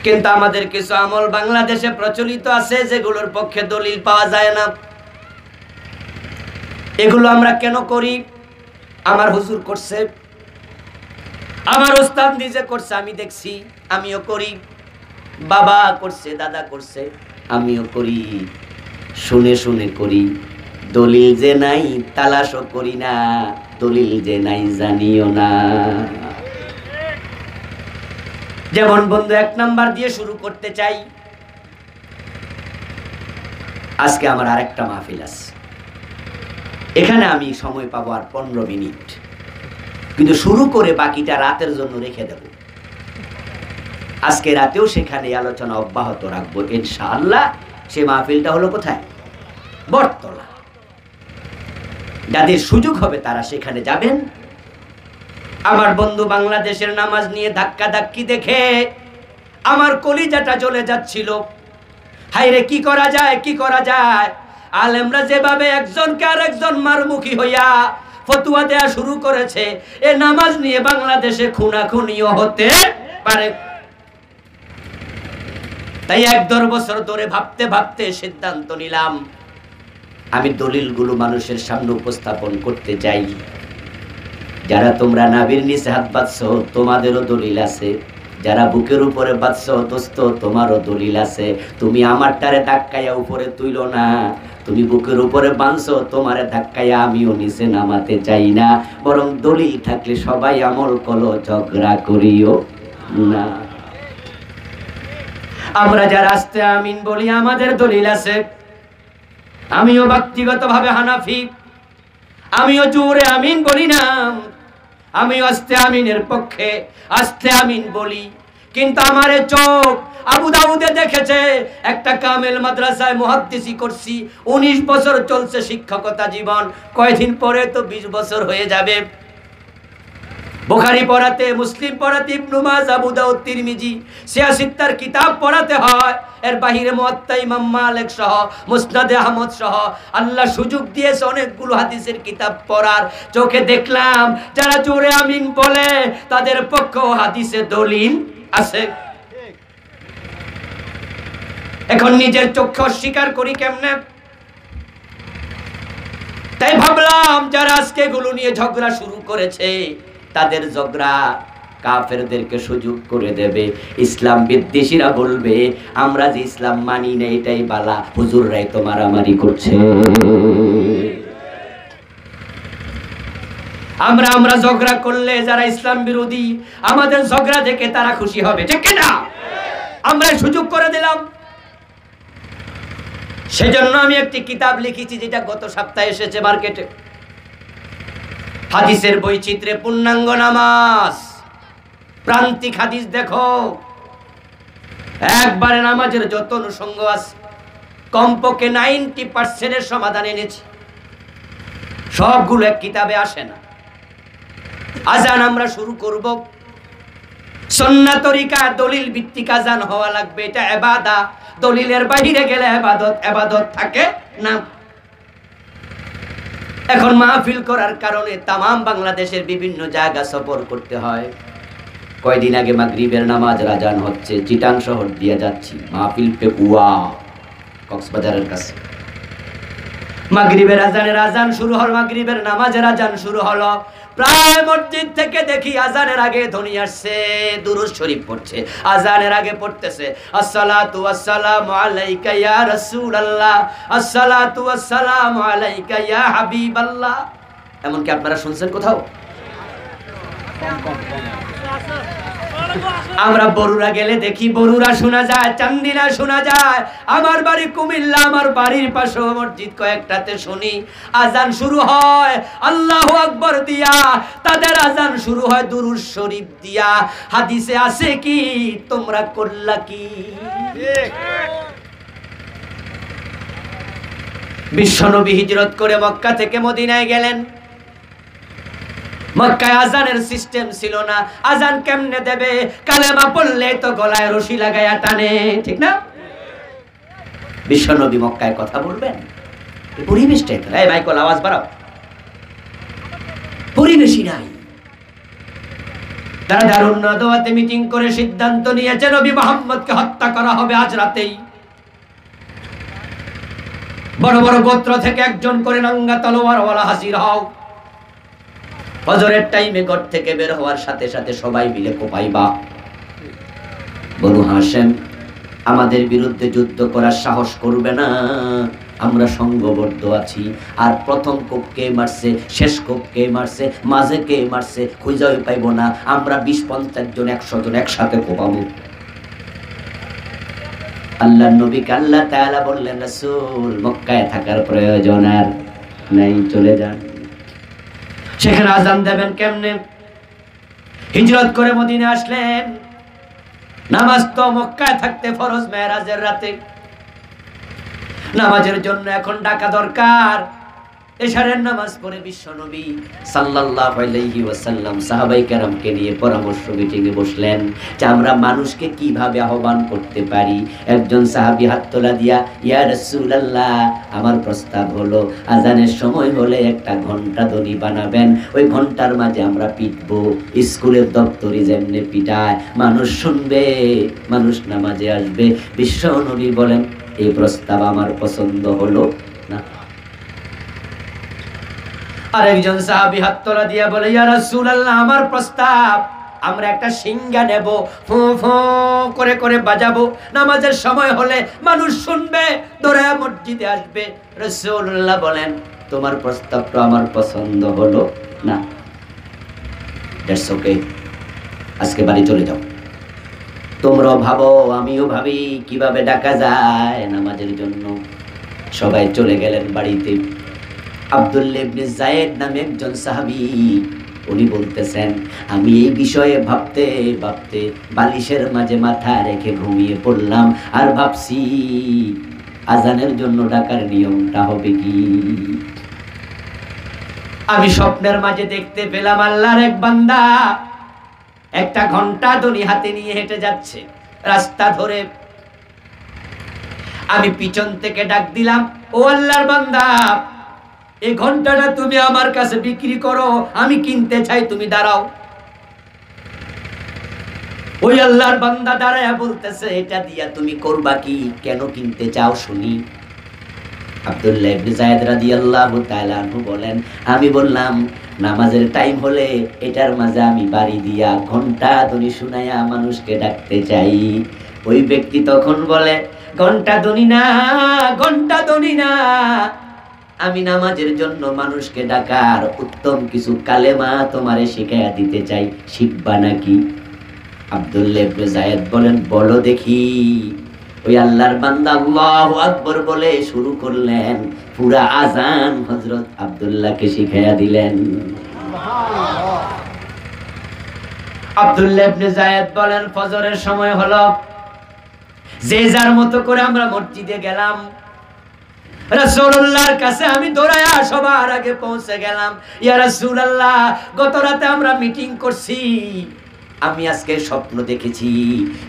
কিন্তু আমাদের কিছু আমল বাংলাদেশে প্রচলিত আছে যেগুলোর পক্ষে দলিল পাওয়া যায় না। এগুলো আমরা কেন করি? আমার হুজুর করছে, আমার ওস্তাদ নিজে করছে, আমি দেখছি, আমিও করি, বাবা করছে, দাদা করছে, আমিও করি, শুনে শুনে করি। দলিল যে নাই তালাশও করি না, দলিল যে নাই জানিও না। যেমন বন্ধু 1 নাম্বার দিয়ে শুরু করতে চাই। আজকে আমার আরেকটা মাহফিল আছে, এখানে আমি সময় পাবো আর 15 মিনিট, কিন্তু শুরু করে বাকিটা রাতের জন্য রেখে দেব। আজকে রাতেও সেখানে আলোচনা অব্যাহত রাখবো ইনশাআল্লাহ। সে মাহফিলটা হলো কোথায়? বটতলা। যাদের সুযোগ হবে তারা সেখানে যাবেন, আমার বন্ধু বাংলাদেশের নামাজ নিয়ে ধাক্কা ধাক্কি দেখে আমার কলিজাটা জ্বলে যাচ্ছিল। হায়রে কি করা যায়, কি করা যায়। আলেমরা যেভাবে একজনকে আরেকজন মারমুখী হইয়া ফতোয়া দেয়া শুরু করেছে, এ নামাজ নিয়ে বাংলাদেশে খুনাখুনিও হতে পারে। তাই 1-1.5 বছর ধরে ভাবতে ভাবতে সিদ্ধান্ত নিলাম, আমি দলিলগুলো মানুষের সামনে উপস্থাপন করতে চাই। যারা তোমরা নাভির নিচে হাত বাঁধছো, তোমাদেরও দলিল আছে। যারা বুকের উপরে বাঁধছো, দোস্ত, তোমারও দলিল আছে। তুমি আমারটারে ধাক্কাইয়া উপরে তুইলো না, তুমি বুকের উপরে বাঁধছো, তোমারে ধাক্কাইয়া আমিও নিচে নামাতে চাই না। বরং দলিল থাকলে সবাই আমল করো, ঝগড়া করিও না। আমরা যারা আস্তে আমিন বলি, আমাদের দলিল আছে। আমিও ব্যক্তিগতভাবে হানাফি, আমিও জোরে আমিন বলি না, আমিও আস্তে আমিনের পক্ষে আস্তে আমিন বলি। কিন্তু আমার চোখ আবু দাউদে দেখেছে, একটা কামেল মাদ্রাসায় মুহাদ্দিসি করছি, 19 বছর চলছে শিক্ষকতা জীবন। কয়দিন পরে তো 20 বছর হয়ে যাবে। বুখারী পড়াতে, মুসলিম পড়াতে, ইবনে মাজাহ, আবু দাউদ, তিরমিজি, সিয়াসিত্তার কিতাব পড়াতে হয়। এর বাহিরে মুয়াত্তা ইমাম মালিক সহ, মুসনাদে আহমদ সহ আল্লাহ সুযোগ দিয়েছে অনেকগুলো হাদিসের কিতাব পড়ার। চোখে দেখলাম যারা জোরে আমিন বলে তাদের পক্ষেও হাদিসে দলিল আছে। এখন নিজের চোখে অস্বীকার করি কেমনে? তাই ভাবলাম যারা আজকে এগুলো নিয়ে ঝগড়া শুরু করেছে, তাদের ঝগড়া কাফেরদেরকে সুযোগ করে দেবে। ইসলাম বিদ্বেষীরা বলবে আমরা যে ইসলাম মানি না এটাই বালা, হুজুররাই তো মারামারি করছে। আমরা ঝগড়া করলে যারা ইসলাম বিরোধী, আমাদের ঝগড়া দেখে তারা খুশি হবে, ঠিক না? আমরা সুযোগ করে দিলাম। সেজন্য আমি একটি কিতাব লিখেছি, যেটা গত সপ্তাহে এসেছে মার্কেটে। হাদিসের বৈচিত্র্যে পূর্ণাঙ্গ নামাজ। প্রান্তিক হাদিস দেখো, একবারে নামাজের যত অনুষঙ্গ আছে কমপক্ষে 90% সমাধান এনেছি। সবগুলো এক কিতাবে আসে না। আজান আমরা শুরু করব সুন্নাত তরিকা, দলিল ভিত্তিক আজান হওয়া লাগবে। এটা ইবাদত, দলিলের বাইরে গেলে ইবাদত থাকে না। এখন মাহফিল করার কারণে তামাম বাংলাদেশের বিভিন্ন জায়গা সফর করতে হয়। কয়দিন আগে মাগরিবের নামাজ আজান হচ্ছে, চিটাং শহর দিয়ে যাচ্ছি, মাহফিল পেকুয়া, কক্সবাজারের কাছে। মাগরিবের আজান শুরু হল, মাগরিবের নামাজের আজান শুরু হলো। প্রায় মসজিদ থেকে দেখি আজানের আগে ধ্বনি আসছে, দুরূদ শরীফ পড়ছে। আজানের আগে পড়তেছে আসসালাতু ওয়াসসালামু আলাইকা ইয়া রাসূলুল্লাহ, আসসালাতু ওয়াসসালামু আলাইকা ইয়া হাবিবাল্লাহ। এমন কি আপনারা শুনছেন কোথাও? আমরা বরুড়া গেলে দেখি বরুড়া শোনা যায়, চান্দিনা শোনা যায়। আমার বাড়ি কুমিল্লা, আমার বাড়ির পাশে মসজিদ কয়েকটাতে শুনি আজান শুরু হয় আল্লাহু আকবার দিয়া, তাদের আজান শুরু হয় দুরূদ শরীফ দিয়া। হাদিসে আছে কি, তোমরা করলা কি? বিশ্বনবী হিজরত করে মক্কা থেকে মদিনায় গেলেন। মক্কায় আজানের সিস্টেম ছিল না। আজান কেমনে দেবে? কালেমা পড়লে তো গলায় রশি লাগায়া টানে, ঠিক না? বিশ্বনবী মক্কায় কথা বলবেন, পরিবেশটা এই মাইকল আওয়াজ বাড়াও, পরিবেশই নাই। তারা দারুন নাদওয়াতে মিটিং করে সিদ্ধান্ত নিয়েছে নবী মুহাম্মদকে হত্যা করা হবে আজ রাতেই। বড় বড় গোত্র থেকে একজন করে নাঙ্গা তলোয়ারওয়ালা হাজির হও। ফজরের টাইমে ঘর থেকে বের হওয়ার সাথে সাথে সবাই মিলে কোপাইবা, বনু হাশেম আমাদের বিরুদ্ধে যুদ্ধ করার সাহস করবে না, আমরা সংঘবদ্ধ আছি। আর প্রথম কোপ কে মারছে, শেষ কোপ কে মারছে, মাঝে কে মারছে খুঁজেই পাইব না। আমরা 20-50 জন 100 জন একসাথে কোপাবো। আল্লাহর নবীকে আল্লাহ তাআলা বললেন, রাসূল মক্কায় থাকার প্রয়োজন আর নাই, চলে যান। সেখানে আজান দেবেন কেমনে? হিজরত করে মদিনা আসলেন। নামাজ তো মক্কায় থাকতে ফরজ, মেরাজের রাতে। নামাজের জন্য এখন ডাকা দরকার। এশারের নামাজ পড়ে বিশ্বনবী সাল্লাল্লাহু আলাইহি ওয়াসাল্লাম সাহাবায়ে কেরামকে নিয়ে পরামর্শ মিটিংয়ে বসলেন যে আমরা মানুষকে কিভাবে আহ্বান করতে পারি। একজন সাহাবী হাত তোলা দিয়া, ইয়া রাসূলুল্লাহ, আমার প্রস্তাব হলো আজানের সময় হলে একটা ঘন্টা ধ্বনি বানাবেন, ওই ঘন্টার মাঝে আমরা পিটবো, স্কুলের দপ্তরি যেমনে পিটায়, মানুষ শুনবে, মানুষ নামাজে আসবে। বিশ্বনবী বলেন, এই প্রস্তাব আমার পছন্দ হলো না। আরেকজন সাহাবী হাত তোলা দিয়া বলে, ইয়া রাসূলুল্লাহ, আমার প্রস্তাব, আমরা একটা সিংহা নেব, ফু ফু করে করে বাজাবো, নামাজের সময় হলে মানুষ শুনবে, দৌড়ে মসজিদে আসবে। রাসূলুল্লাহ বলেন, তোমার প্রস্তাবটা আমার পছন্দ হলো না, দ্যাটস ওকে, আজকে বাড়ি চলে যাও। তোমরাও ভাবো, আমিও ভাবি কিভাবে ডাকা যায় নামাজের জন্য। সবাই চলে গেলেন বাড়িতে। আব্দুল্লাহ ইবনে যায়েদ নামে একজন সাহাবী, উনি বলতেছেন, আমি এই বিষয়ে ভাবতে ভাবতে বালিশের মাঝে মাথা রেখে ঘুমিয়ে পড়লাম, আর ভাবছি আজানের জন্য ডাকার নিয়মটা হবে কি। আমি স্বপ্নের মাঝে দেখতে পেলাম আল্লাহর এক বান্দা একটা ঘন্টা ধ্বনি হাতে নিয়ে হেঁটে যাচ্ছে রাস্তা ধরে। আমি পিছন থেকে ডাক দিলাম, ও আল্লাহর বান্দা, এই ঘন্টাটা তুমি আমার কাছে বিক্রি করো, আমি কিনতে চাই, তুমি দাঁড়াও। ওই আল্লাহর বান্দা দাঁড়ায়া বলতেছে, এটা দিয়া তুমি করবা কি, কেন কিনতে চাও শুনি। আব্দুল্লাহ ইবনে যায়েদ রাদিয়াল্লাহু তাআলা আনহু বলেন, আমি বললাম নামাজের টাইম হলে এটার মাঝে আমি বাড়ি দিয়া ঘন্টা ধ্বনি শুনাইয়া মানুষকে ডাকতে চাই। ওই ব্যক্তি তখন বলে, ঘন্টা ধ্বনি না, ঘন্টা ধ্বনি না, আমি নামাজের জন্য মানুষকে ডাকার উত্তম কিছু কালেমা তোমারে শিখাইয়া দিতে চাই, শিখবা নাকি? আব্দুল্লাহ ইবনে যায়েদ বলেন, বলো দেখি। ওই আল্লাহর বান্দা আল্লাহু আকবার বলে শুরু করলেন, পুরা আজান হযরত আব্দুল্লাহকে শিখাইয়া দিলেন। সুবহানাল্লাহ। আব্দুল্লাহ ইবনে যায়েদ বলেন, ফজরের সময় হলো, যে যার মতো করে আমরা মসজিদে গেলাম। রাসূলুল্লাহর কাছে আমি দৌড়ায়া সবার আগে পৌঁছে গেলাম। ইয়া রাসূলুল্লাহ, গত রাতে আমরা মিটিং করছি, আমি আজকে স্বপ্ন দেখেছি।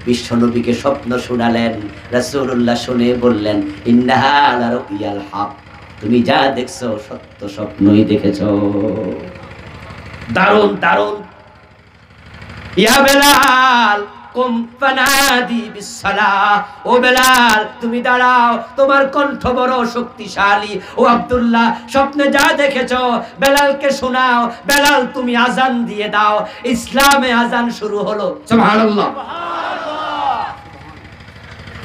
বিশ্বনবীকে স্বপ্ন শোনালেন। রাসূলুল্লাহ শুনে বললেন, ইন্নাহা লারুয়াল হক, তুমি যা দেখছো সত্য স্বপ্নই দেখেছো। দারুণ দারুণ। ইয়া বেলাল, কুম ফানাদি বিসসালাহ, ও বেলাল তুমি দাঁড়াও, তোমার কণ্ঠ বড় শক্তিশালী। ও আব্দুল্লাহ, স্বপ্নে যা দেখেছো বেলালকে শোনাও, বেলাল তুমি আজান দিয়ে দাও। ইসলামে আজান শুরু হলো। সুবহানাল্লাহ,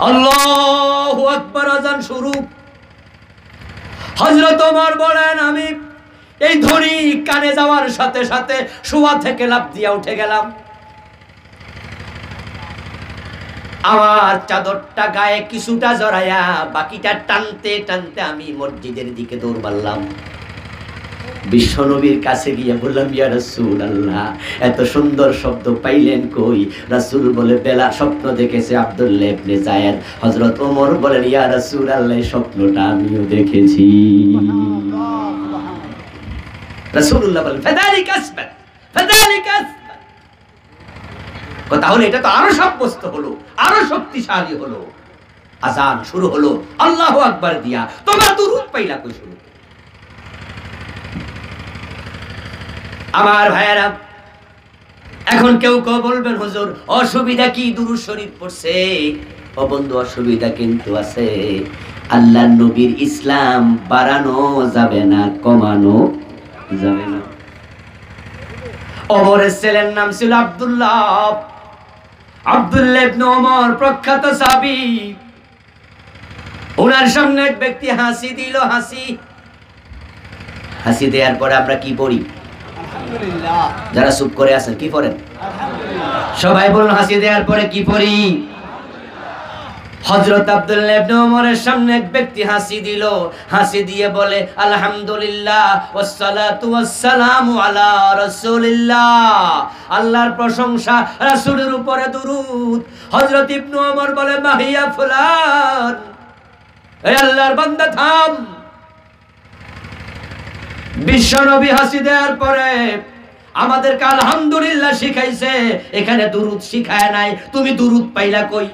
আল্লাহু আকবার, আজান শুরু। হযরত ওমর বলেন, আমি এই ধ্বনি কানে যাওয়ার সাথে সাথে শোয়া থেকে লাফ দিয়ে উঠে গেলাম। আমার চাদরটা গায়ে কিছুটা জড়ায়া বাকিটা টানতে টানতে আমি মসজিদের দিকে দৌড় মারলাম। বিশ্বনবীর কাছে গিয়ে বললাম, ইয়া রাসূলুল্লাহ, এত সুন্দর শব্দ পাইলেন কই? রাসূল বলে, বেলা স্বপ্ন দেখেছে আব্দুল্লাহ ইবনে যায়েদ। হযরত ওমর বলেন, ইয়া রাসূলুল্লাহ, স্বপ্নটা আমিও দেখেছি। রাসূলুল্লাহ বলেন, ফাযালিকা আসবাত, ফাযালিকা আসবাত। তাহলে এটা তো আরো সাব্যস্ত হলো, আরো শক্তিশালী হলো। আজান শুরু হলো আল্লাহু আকবার দিয়া। তোমরা দুরূদ পাইলা কই শুরু? আমার ভাইয়েরা, এখন কেউ কেউ বলবেন, হুজুর অসুবিধা কি দুরূদ শরীফ পড়ছে? ও বন্ধু, অসুবিধা কিন্তু আছে। আল্লাহর নবীর ইসলাম বাড়ানো যাবে না, কমানো যাবে না। ওমরের ছেলের নাম ছিল আব্দুল্লাহ। আব্দুল্লাহ ইবনে ওমর প্রখ্যাত সাহাবী। ওনার সামনে এক ব্যক্তি হাসি দিল, হাসি দেওয়ার পরে আমরা কি পড়ি? আলহামদুলিল্লাহ। যারা চুপ করে আছেন কি পড়েন? আলহামদুলিল্লাহ। সবাই বলুন, হাসি দেওয়ার পরে কি পড়ি? হযরত আব্দুল্লাহ ইবনে ওমরের সামনে এক ব্যক্তি হাসি দিল, হাসি দিয়ে বলে, আলহামদুলিল্লাহ ওয়াসসালাতু ওয়াসসালামু আলা রাসূলিল্লাহ, আল্লাহর প্রশংসা, রাসূলের উপরে দুরূদ। হযরত ইবনে ওমর বলে, মাহিয়া ফুলান, এই আল্লাহর বান্দা থাম। বিশ্বনবী হাসি দেওয়ার পরে আমাদেরকে আলহামদুলিল্লাহ শিখাইছে, এখানে দুরুদ শিখায় নাই, তুমি দুরুদ পাইলা কই?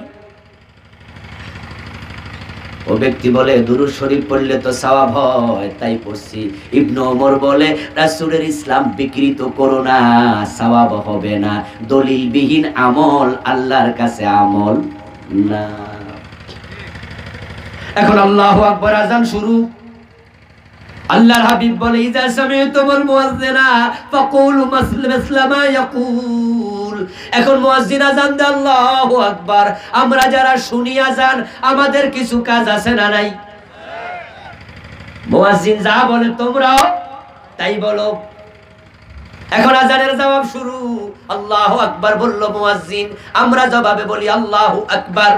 ও ব্যক্তি বলে দুরুদ শরীফ পড়লে তো সওয়াব হয়, তাই পড়ছি। ইবনে ওমর বলে রাসূলের ইসলাম বিকৃত করো না, সওয়াব হবে না। দলিলবিহীন আমল আল্লাহর কাছে আমল না। এখন আল্লাহু আকবার, আযান শুরু। আল্লাহর হাবিব বলে ইজা সামি'তুমুল মুয়াজ্জিনা ফাকুলু মিসলা মা ইয়াকুল। এখন মুয়াজ্জিন আযান দেয় আল্লাহু আকবার, আমরা যারা শুনি আযান আমাদের কিছু কাজ আছে না নাই? মুয়াজ্জিন যা বলে তোমরাও তাই বলো। এখন আযানের জবাব শুরু। আল্লাহু আকবার বলল মুয়াজ্জিন, আমরা জবাবে বলি আল্লাহু আকবার।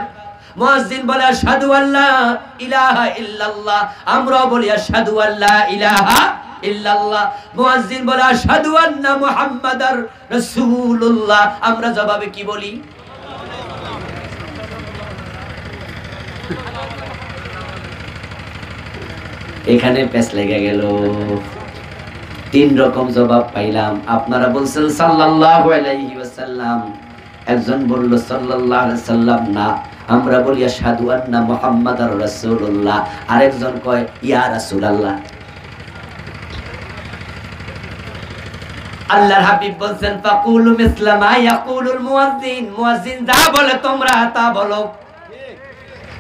মুয়াজ্জিন বলে আশহাদু আল্লা ইলাহা ইল্লাল্লাহ, আমরা বলি আশহাদু আল্লা ইলাহা ইল্লাল্লাহ। মুয়াজ্জিন বলে আশহাদু আন্না মুহাম্মাদার রাসূলুল্লাহ, আমরা জবাবে কি বলি? এখানে পেছ লেগে গেল। তিন রকম জবাব পাইলাম। আপনারা বলছেন সাল্লাল্লাহু আলাইহি ওয়াসাল্লাম, একজন বলল সাল্লাল্লাহু আলাইহি ওয়াসাল্লাম না, আমরা বলি আশহাদু আন্না মুহাম্মাদার রাসূলুল্লাহ, আরেকজন কয় ইয়া রাসূলুল্লাহ। আল্লাহর হাবিব বলেন ফাকুলু মিসলা মা ইয়াকুলুল মুয়াজ্জিন, মুয়াজ্জিন যা বলে তোমরা তা বলো।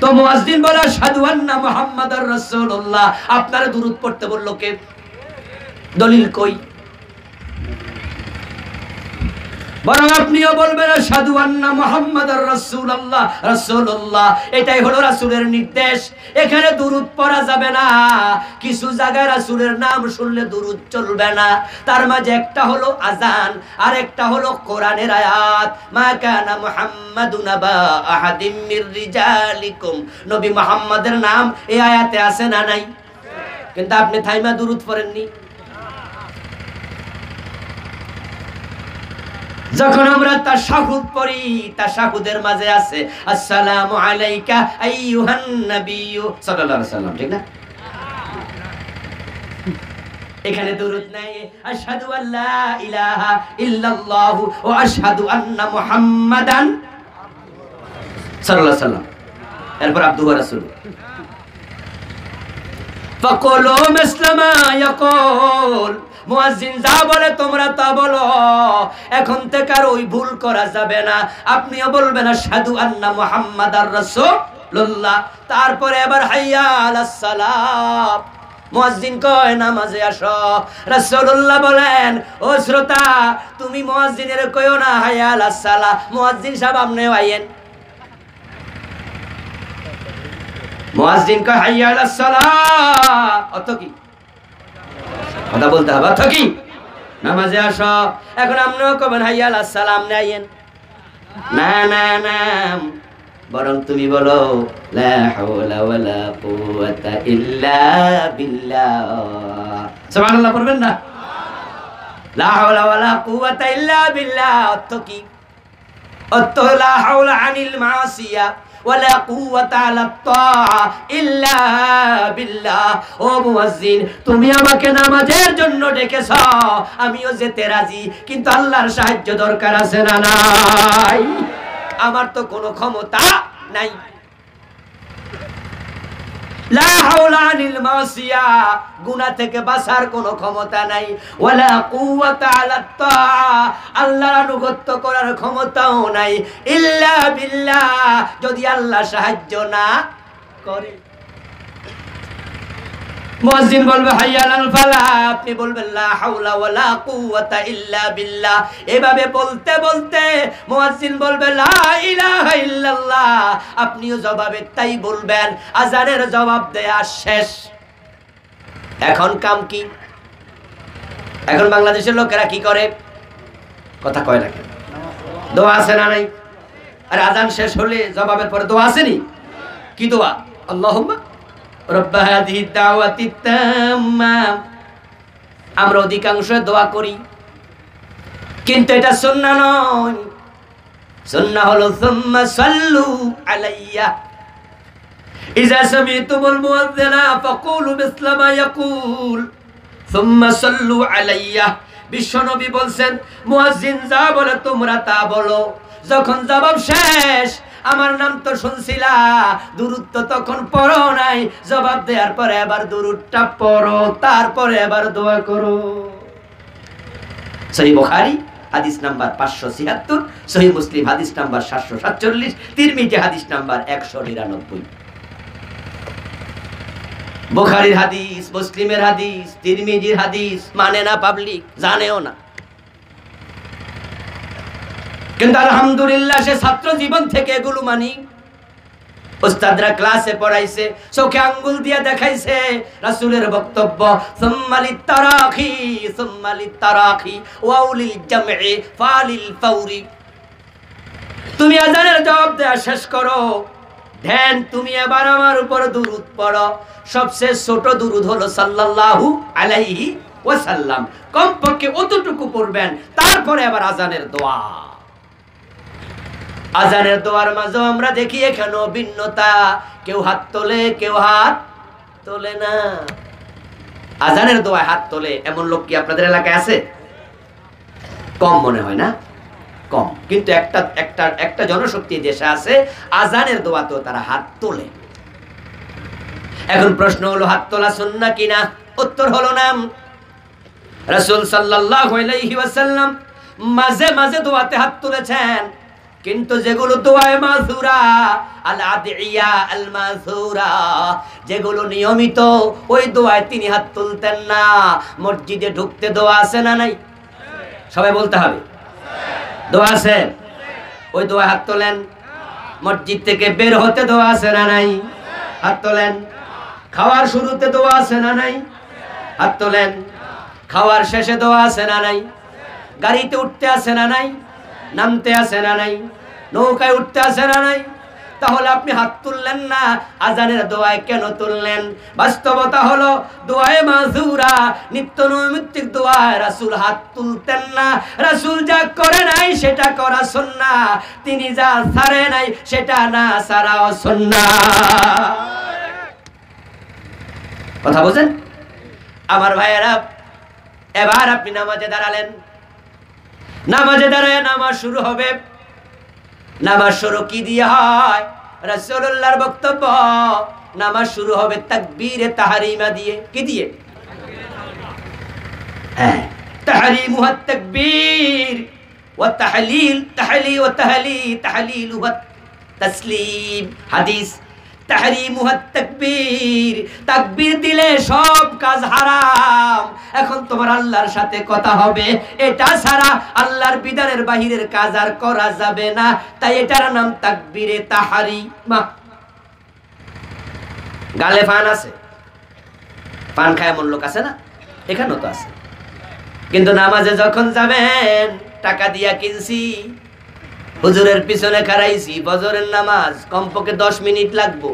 তো মুয়াজ্জিন বলে আশহাদু আন্না মুহাম্মাদার রাসূলুল্লাহ, আপনারা দুরূদ পড়তে বলল কে? দলিল কই? বরং আপনিও বলবেন আশহাদু আন্না মুহাম্মাদার রাসূলুল্লাহ, রাসূলুল্লাহ, এটাই হলো রাসূলের নির্দেশ। এখানে দুরূদ পড়া যাবে না। কিছু জায়গায় রাসূলের নাম শুনলে দুরূদ চলবে না। তার মাঝে একটা হলো আযান, আর একটা হলো কোরআনের আয়াত, মা কানা মুহাম্মাদুন আবা আহাদিম মির রিজালিকুম। নবী মুহাম্মাদের নাম এই আয়াতে আছে না নাই? কিন্তু আপনি থাইমা দুরূদ পড়েননি। যখন আমরা তাশাহুদ পড়ি, তাশাহুদের মাঝে আছে আসসালামু আলাইকা আইয়ুহান নাবিয়্যু সাল্লাল্লাহু আলাইহি ওয়াসাল্লাম, ঠিক না? এখানে দুরূদ নাই। আশহাদু আল্লা ইলাহা ইল্লাল্লাহু ওয়া আশহাদু আন্না মুহাম্মাদান সাল্লাল্লাহু আলাইহি ওয়াসাল্লাম, এরপর আবদুহু ওয়া রাসূলুহু। ফাকুলু মিসলা মা ইয়াকুল, মুয়াজ্জিন যা বলে তোমরা তা বলো। এখন থেকে আর ওই ভুল করা যাবে না। আপনিও বলবেন আশহাদু আন্না মুহাম্মাদার রাসূলুল্লাহ, তারপরে আবার হাইয়া আলাস সালাত। মুয়াজ্জিন কয় নামাজে আসো। রাসূলুল্লাহ বলেন ও শ্রোতা, তুমি মুয়াজ্জিনের কইও না হাইয়া আলাস সালাত, মুয়াজ্জিন সাহেব আপনিও আইয়েন। মুয়াজ্জিন কয় হাইয়া আলাস সালাত, অত কি কথা বলতে হবে? অত কি নামাজে আসো। এখন আপনিও কবেন হাইয়া আলাস সালাম, নেন না না না, বরং তুমি বলো লা হাওলা ওয়ালা কুওয়াতা ইল্লা বিল্লাহ। সুবহানাল্লাহ পড়বেন না? লা হাওলা ওয়ালা কুওয়াতা ইল্লা বিল্লাহ অর্থ কি? অর্থ লা হাওলা আনিল মাসিয়া ওয়ালা কুওয়াতা আলা তাআ ইল্লা বিল্লাহ। ও মুয়াজ্জিন, তুমি আমাকে নামাজের জন্য ডেকেছো, আমিও যেতে রাজি, কিন্তু আল্লাহর সাহায্য দরকার আছে না নাই? আমার তো কোনো ক্ষমতা নাই। লা হাওলা আনিল মাসিয়া, গুনাহ থেকে বাঁচার কোনো ক্ষমতা নাই। ওয়ালা কুওয়াতা আলা তাআ, আল্লাহর আনুগত্য করার ক্ষমতাও নাই। ইল্লা বিল্লাহ, যদি আল্লাহ সাহায্য না করে। মুয়াজ্জিন বলবে হাইয়া আলাল ফালাহ, আপনি বলবেন লা হাওলা ওয়ালা কুওয়াতা ইল্লা বিল্লাহ। এভাবে বলতে বলতে মুয়াজ্জিন বলবে লা ইলাহা ইল্লাল্লাহ, আপনিও জবাবে তাই বলবেন। আযানের জবাব দেয়া শেষ। এখন কাম কি? এখন বাংলাদেশের লোকেরা কি করে? কথা কয় না কেন? দোয়া আছে না নাই? আর আযান শেষ হলে জবাবের পরে দোয়া আসেনি? কি দোয়া? আল্লাহুম্মা রব্বা হাযিহি দাওয়াতি তাম্মা। আমরা অধিকাংশ দোয়া করি, কিন্তু এটা সুন্নাহ নয়। সুন্নাহ হলো সুম্মা সাল্লু আলাইয়া। ইজা সামিতুমুল মুয়াজ্জিনা ফাকুলু মিসলা মা ইয়াকুল সুম্মা সাল্লু আলাইয়া, বিশ্বনবী বলছেন মুয়াজ্জিন যা বলে তোমরা তা বলো। যখন জবাব শেষ, আমার নাম তো শুনছিলা, দুরূদ তো তখন পড়ো নাই, জবাব দেওয়ার পরে আবার দুরূদটা পড়ো, তারপরে আবার দোয়া করো। সহিহ বুখারী হাদিস নাম্বার 576, সহিহ মুসলিম হাদিস নাম্বার 747, তিরমিজি হাদিস নাম্বার 199। বুখারীর হাদিস, মুসলিমের হাদিস, তিরমিজির হাদিস মানে না পাবলিক, জানেও না, কিন্তু আলহামদুলিল্লাহ সে ছাত্র জীবন থেকে এগুলো মানি। উস্তাদরা ক্লাসে পড়াইছে, চোখে আঙ্গুল দিয়ে দেখাইছে রাসূলের বক্তব্য, সুম্মালিত তারাখি সুম্মালিত তারাখি ওয়াউলিল জামঈ ফালিল ফাউরি। তুমি আযানের জবাব দেয়া শেষ করো, ধ্যান তুমি এবার আমার উপর দুরূদ পড়ো। সবচেয়ে ছোট দুরূদ হলো সাল্লাল্লাহু আলাইহি ওয়াসাল্লাম, কমপক্ষে অতটুকু পড়বেন, তারপরে আবার আযানের দোয়া। আযানের দোয়ার মাঝে আমরা দেখি এখানেও ভিন্নতা, কেউ হাত তোলে, কেউ হাত তোলে না। আযানের দোয়ায় হাত তোলে এমন লোক কি আপনাদের এলাকায় আছে? কম মনে হয় না? কম, কিন্তু একটা জনশক্তি দেশে আছে, আযানের দোয়াতেও তারা হাত তোলে। এখন প্রশ্ন হলো হাত তোলা সুন্নাহ কিনা? উত্তর হলো না। রাসূল সাল্লাল্লাহু আলাইহি ওয়াসাল্লাম মাঝে মাঝে দোয়াতে হাত তুলেছেন, কিন্তু যেগুলো দোয়ায়ে মাসুরা, আল আদিয়া আল মাসুরা, যেগুলো নিয়মিত, ওই দোয়ায় তিনি হাত তুলতেন না। মসজিদে ঢুকতে দোয়া আছে না নাই? সবাই বলতে হবে, দোয়া আছে, ওই দোয়ায় হাত তোলেন। মসজিদ থেকে বের হতে দোয়া আছে না নাই? হাত তোলেন। খাওয়ার শুরুতে দোয়া আছে না নাই? হাত তোলেন। খাওয়ার শেষে দোয়া আছে না নাই? গাড়িতে উঠতে আছে না নাই? নামতে আছে না নাই? নৌকায় উঠতে আছে না নাই? তাহলে আপনি হাত তুললেন না, আযানের দোয়ায় কেন তুললেন? বাস্তবতা হলো দোয়ায়ে মাসুরা, নিত্য নৈমিত্তিক দোয়ায় রাসূল হাত তুলতেন না। রাসূল যা করে নাই সেটা করা সুন্নাহ, তিনি যা ছাড়ে নাই সেটা না ছাড়াও সুন্নাহ। কথা বুঝেন আমার ভাইয়েরা? এবার আপনি নামাজে দাঁড়ালেন, নামাজে দাঁড়ায় নামাজ শুরু হবে। নামাজ শুরু কি দিয়ে হয়? রাসূলুল্লাহর বক্তব্য, নামাজ শুরু হবে তাকবীরে তাহরিমা দিয়ে। কি দিয়ে? হ্যাঁ, তাহরিমুহা তাকবীর ওয়া তাহলিল, তাহলিল ওয়া তাহলিলুহা তাসলিম। হাদিস, তাহরিমুহা তাকবীর, তাকবীর দিলে সব কাজ হারাম। এখন তোমার আল্লাহর সাথে কথা হবে, এটা ছাড়া আল্লাহর বিধানের বাহিরের কাজ আর করা যাবে না, তাই এটার নাম তাকবীরে তাহরিমা। গালে পান আছে, পান খায় এমন লোক আছে না? এখানেও তো আছে। কিন্তু নামাজে যখন যাবেন, টাকা দিয়া কিনছি, হুজুরের পিছনে খাড়াইছি, ফজরের নামাজ কমপক্ষে 10 মিনিট লাগবো,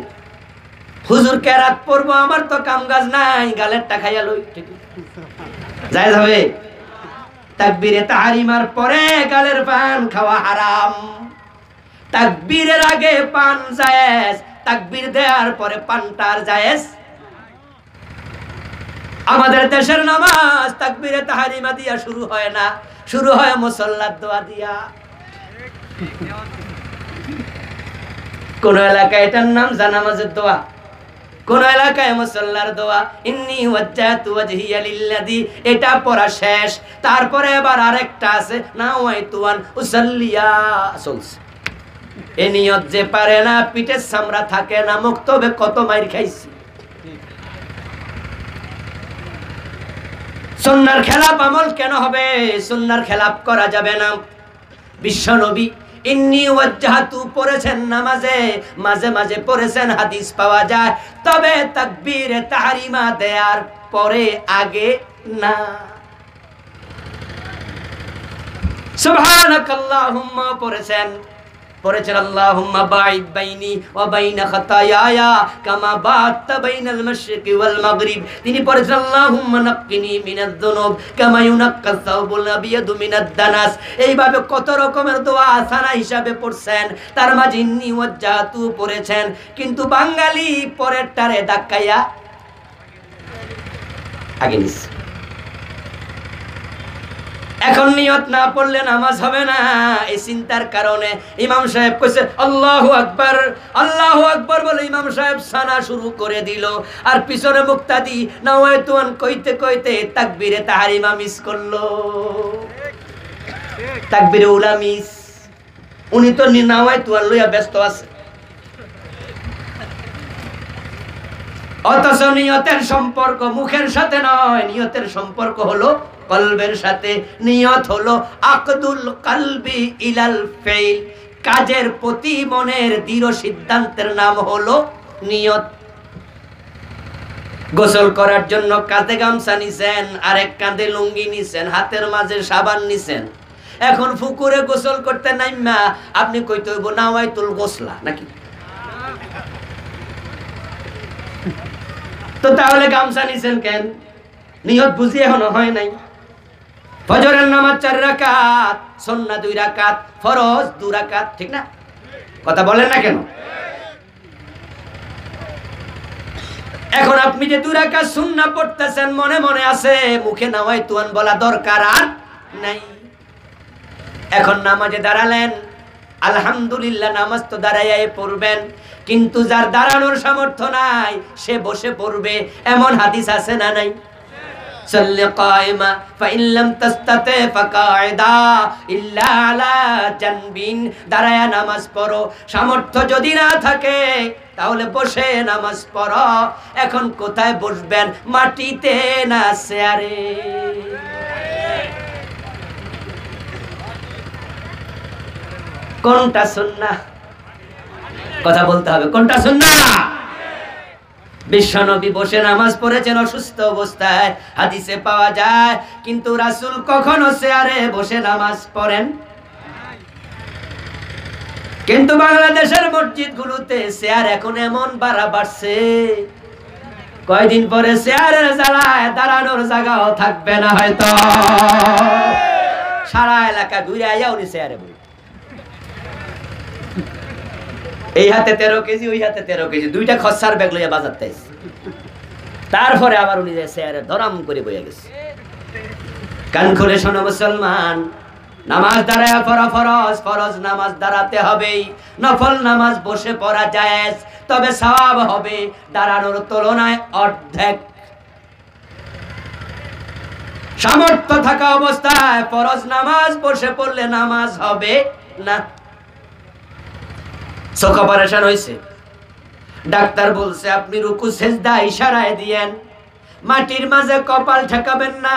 হুজুর কেরাত পড়বো, আমার তো কাম কাজ নাই, গালের টাকা খাইয়া লই, জায়েজ হবে? তাকবীরে তাহরিমার পরে গালের পান খাওয়া হারাম। তাকবীরের আগে পান জায়েজ, তাকবীর দেওয়ার পরে পানটার জায়েজ। আমাদের দেশের নামাজ তাকবীরে তাহরিমা দিয়া শুরু হয় না, শুরু হয় মুসাল্লার দোয়া দিয়া। কোন এলাকায় এটার নাম জানামাজের দোয়া, কোন এলাকায় মুসাল্লার দোয়া। ইন্নী ওয়াজ্জাহতু ওয়াজহিয়া লিল্লাযী, এটা পড়া শেষ, তারপরে আবার আরেকটা আছে, নাওয়াইতু আন উসাল্লিয়া চলছে। এ নিয়ত যে পারে না, পিঠের চামড়া থাকে না, মক্তবে কত মাইর খাইছি। সুন্নাহর খেলাপ আমল কেন হবে? সুন্নাহর খেলাপ করা যাবে না। বিশ্বনবী ইন্নী ওয়াজ্জাহতু পড়েছেন নামাজে, মাঝে মাঝে পড়েছেন, হাদিস পাওয়া যায়, তবে তাকবীরে তাহরিমা দেওয়ার পরে, আগে না। সুবহানাকাল্লাহুম্মা পড়েছেন, আল্লাহুম্মা বাঈদ বাইনি ওয়া বাইনা খাতায়ায়া কামা বা'আতা বাইনাল মাশরিকি ওয়াল মাগরিব। তিনি পড়েছেন আল্লাহুম্মা নাক্কিনি মিনাজ যুনুব কামা ইউনাক্কাস সাওবুল আবিয়াদু মিনাদ দানাস। এইভাবে কত রকমের দোয়া আসানা হিসাবে পড়ছেন, তার মাঝে ইন্নী ওয়াজ্জাহতু পড়েছেন। কিন্তু বাঙালি পরেরটারে ধাক্কাইয়া আগে নিস, এখন নিয়ত না পড়লে নামাজ হবে না। এই চিন্তার কারণে ইমাম সাহেব কইছে আল্লাহু আকবার, আল্লাহু আকবার বলে ইমাম সাহেব সানা শুরু করে দিল, আর পিছনে মুক্তাদি নাওয়াইতু আন কইতে কইতে তাকবীরে তাহরিমা মিস করলো। তাকবীরে উলা মিস, উনি তো নাওয়াইতু আন লইয়া ব্যস্ত আছে। অথচ নিয়তের সম্পর্ক মুখের সাথে নয়, নিয়তের সম্পর্ক হলো কলবের সাথে। নিয়ত হলো আকদুল কলবি ইলাল ফাইল, কাজের প্রতি মনের দৃঢ় সিদ্ধান্তের নাম হলো নিয়ত। গোসল করার জন্য কাঁধে গামছা নিছেন, আরেক কাঁধে লুঙ্গি নিছেন, হাতের মাঝে সাবান নিছেন। এখন পুকুরে গোসল করতে নাইমা আপনি কইতে হইব নাওয়াইতুল গোসলা নাকি? তো তাহলে গামছা নিছেন কেন? নিয়ত বুঝি এখনো হয় নাই। ফজরের নামাজ 4 রাকাত, সুন্নাত 2 রাকাত, ফরজ 2 রাকাত, ঠিক না? কথা বলেন না কেন? এখন আপনি যে 2 রাকাত সুন্নাত পড়তেছেন মনে মনে আছে, মুখে নাওয়াইতু আন বলা দরকার আর নাই। এখন নামাজে দাঁড়ালেন, আলহামদুলিল্লাহ নামাজ তো দাঁড়াইয়াই পড়বেন, কিন্তু যার দাঁড়ানোর সামর্থ্য নাই সে বসে পড়বে, এমন হাদিস আছে না নাই? সাল্লি কায়মা ফাইন লাম তাস্তাতি ফাকায়দা ইল্লা আলা জানবিন, দাঁড়ায়া নামাজ পড়ো। সামর্থ্য যদি না থাকে তাহলে বসে নামাজ পড়ো। এখন কোথায় বসবেন? মাটিতে না চেয়ারে? কোনটা সুন্নাহ? কথা বলতে হবে, কোনটা সুন্নাহ? বিশ্বনবী বসে নামাজ পড়েছেন অসুস্থ অবস্থায়, হাদিসে পাওয়া যায়, কিন্তু রাসূল কখনো চেয়ারে বসে নামাজ পড়েন। কিন্তু বাংলাদেশের মসজিদগুলোতে চেয়ার এখন এমন বাড়ছে, কয়দিন পরে চেয়ারের জ্বালায় দাঁড়ানোর জায়গাও থাকবে না হয়তো। সারা এলাকা ঘুরে আইয়া উনি চেয়ারে বসে, এই হাতে 13 কেজি, ওই হাতে 13 কেজি, 2টা খচ্চার ব্যাগ লইয়া বাজাতে আইছে। তারপরে আবার উনি যে চেয়ারে ধরাম করে বইয়া গেছে। কান খুলে শোনো মুসলমান, নামাজ দাঁড়ায়া পড়া ফরজ, ফরজ নামাজ দাঁড়াতে হবেই। নফল নামাজ বসে পড়া জায়েজ, তবে সওয়াব হবে দাঁড়ানোর তুলনায় অর্ধেক। সামর্থ্য থাকা অবস্থায় ফরজ নামাজ বসে পড়লে নামাজ হবে না। চোখ অপারেশন হয়েছে, ডাক্তার বলছে আপনি রুকু সেজদা ইশারায় দিয়েন, মাটির মাঝে কপাল ঠেকাবেন না।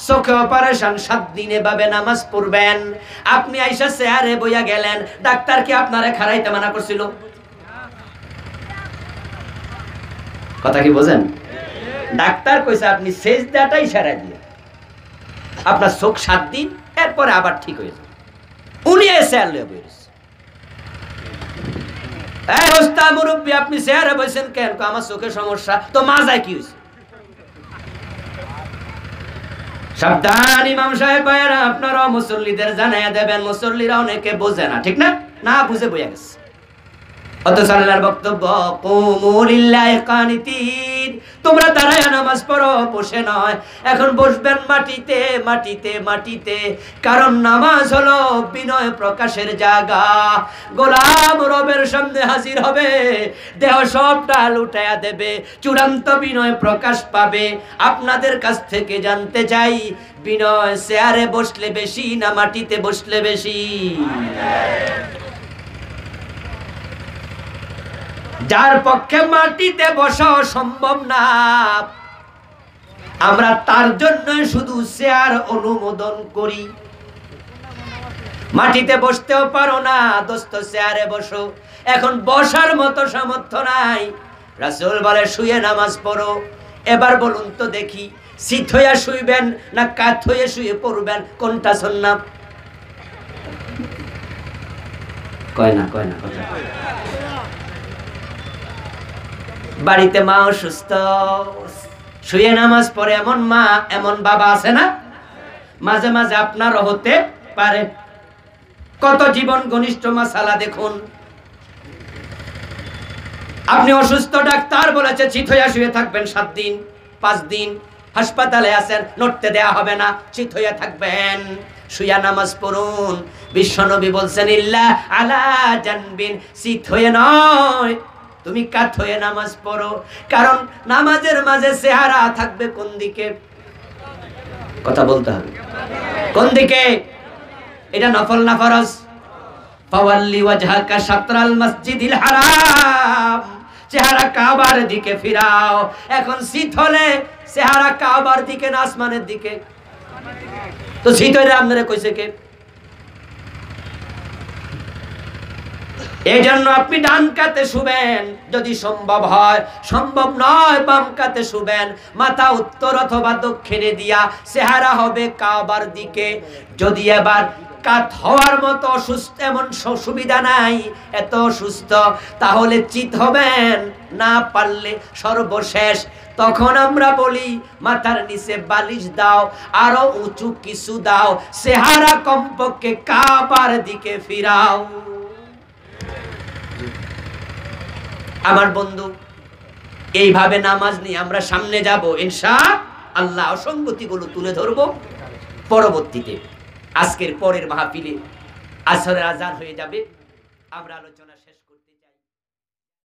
চোখে অপারেশন, 7 দিন এভাবে নামাজ পড়বেন। আপনি আইসা চেয়ারে বইয়া গেলেন, ডাক্তার কি আপনারে খাড়াইতে মানা করছিল? কথা কি বোঝেন? ডাক্তার কইছে আপনি সেজদাটা ইশারায় দিয়ে, আপনার চোখ 7 দিন, এরপরে আবার ঠিক হয়ে যাবে। উনি চেয়ার লইয়া বইয়া এই ওস্তাদ মুরব্বি আপনি চেয়ারে বসেন কেন? আমার চোখে সমস্যা। তো মাজায় কি হয়েছে? সাবধান ইমাম সাহেব ভাইয়েরা, আপনারাও মুসল্লিদের জানাইয়া দেবেন। মুসল্লিরা অনেকে বোঝে না, ঠিক না? না বুঝে বইয়া গেছে। অথচ আল্লাহর বক্তব্য কুমু লিল্লাহি কানিতিন, তোমরা দাঁড়ায়া নামাজ পড়ো, বসে নয়। এখন বসবেন মাটিতে, মাটিতে, মাটিতে, কারণ নামাজ হলো বিনয় প্রকাশের জায়গা। গোলাম রবের সামনে হাজির হবে, দেহ সবটা লুটায়া দেবে, চূড়ান্ত বিনয় প্রকাশ পাবে। আপনাদের কাছ থেকে জানতে চাই, বিনয় চেয়ারে বসলে বেশি না মাটিতে বসলে বেশি? যার পক্ষে মাটিতে বসা সম্ভব না, আমরা তার জন্য শুধু চেয়ার অনুমোদন করি। মাটিতে বসতেও পারো না, দোস্ত চেয়ারে বসো। এখন বসার মতো সামর্থ্য নাই, রাসূল বলে শুয়ে নামাজ পড়ো। এবার বলুন তো দেখি, সিট হইয়া শুইবেন না কাত হয়ে শুয়ে পড়বেন, কোনটা সুন্নাত? কয় না কথা। বাড়িতে মা অসুস্থ, শুয়ে নামাজ পড়ে এমন মা, এমন বাবা আছে না? মাঝে মাঝে আপনারও হতে পারে। কত জীবন ঘনিষ্ঠ মাসালা দেখুন। আপনি অসুস্থ, ডাক্তার বলেছে চিত হইয়া শুয়ে থাকবেন 7 দিন, 5 দিন, হাসপাতালে আছেন, নড়তে দেয়া হবে না, চিত হয়ে থাকবেন, শুয়া নামাজ পড়ুন। বিশ্বনবী বলছেন ইল্লা আলা জানবিন, চিত হয়ে নয়, তুমি কাত হয়ে নামাজ পড়ো। কারণ নামাজের মাঝে চেহারা থাকবে কোন দিকে? কথা বলতে হবে, কোন দিকে? এটা নফল না ফরজ? ফাওয়াল্লি ওয়াজহাকা শাতরাল মসজিদিল হারাম, চেহারা কাবার দিকে ফিরাও। এখন শীত হলে চেহারা কাবার দিকে না আসমানের দিকে? তো শীত হলে আপনারা কইছে কে? এই জন্য আপনি ডান কাতে শুবেন যদি সম্ভব হয়, সম্ভব নয় বাম কাতে শুবেন। মাথা উত্তর অথবা দক্ষিণে দিয়া চেহারা হবে কাবার দিকে। যদি এবার কাত হওয়ার মতো অসুস্থ, এমন সুবিধা নাই, এত অসুস্থ, তাহলে চিত হবেন। না পারলে সর্বশেষ তখন আমরা বলি মাথার নিচে বালিশ দাও, আরো উঁচু কিছু দাও, চেহারা কমপক্ষে কাবার দিকে ফিরাও। আমার বন্ধু, এইভাবে নামাজ নিয়ে আমরা সামনে যাব ইনশাআল্লাহ। অসঙ্গতিগুলো তুলে ধরবো পরবর্তীতে। আজকের পরের মাহফিলে আসরের আজান হয়ে যাবে, আমরা আলোচনা শেষ করতে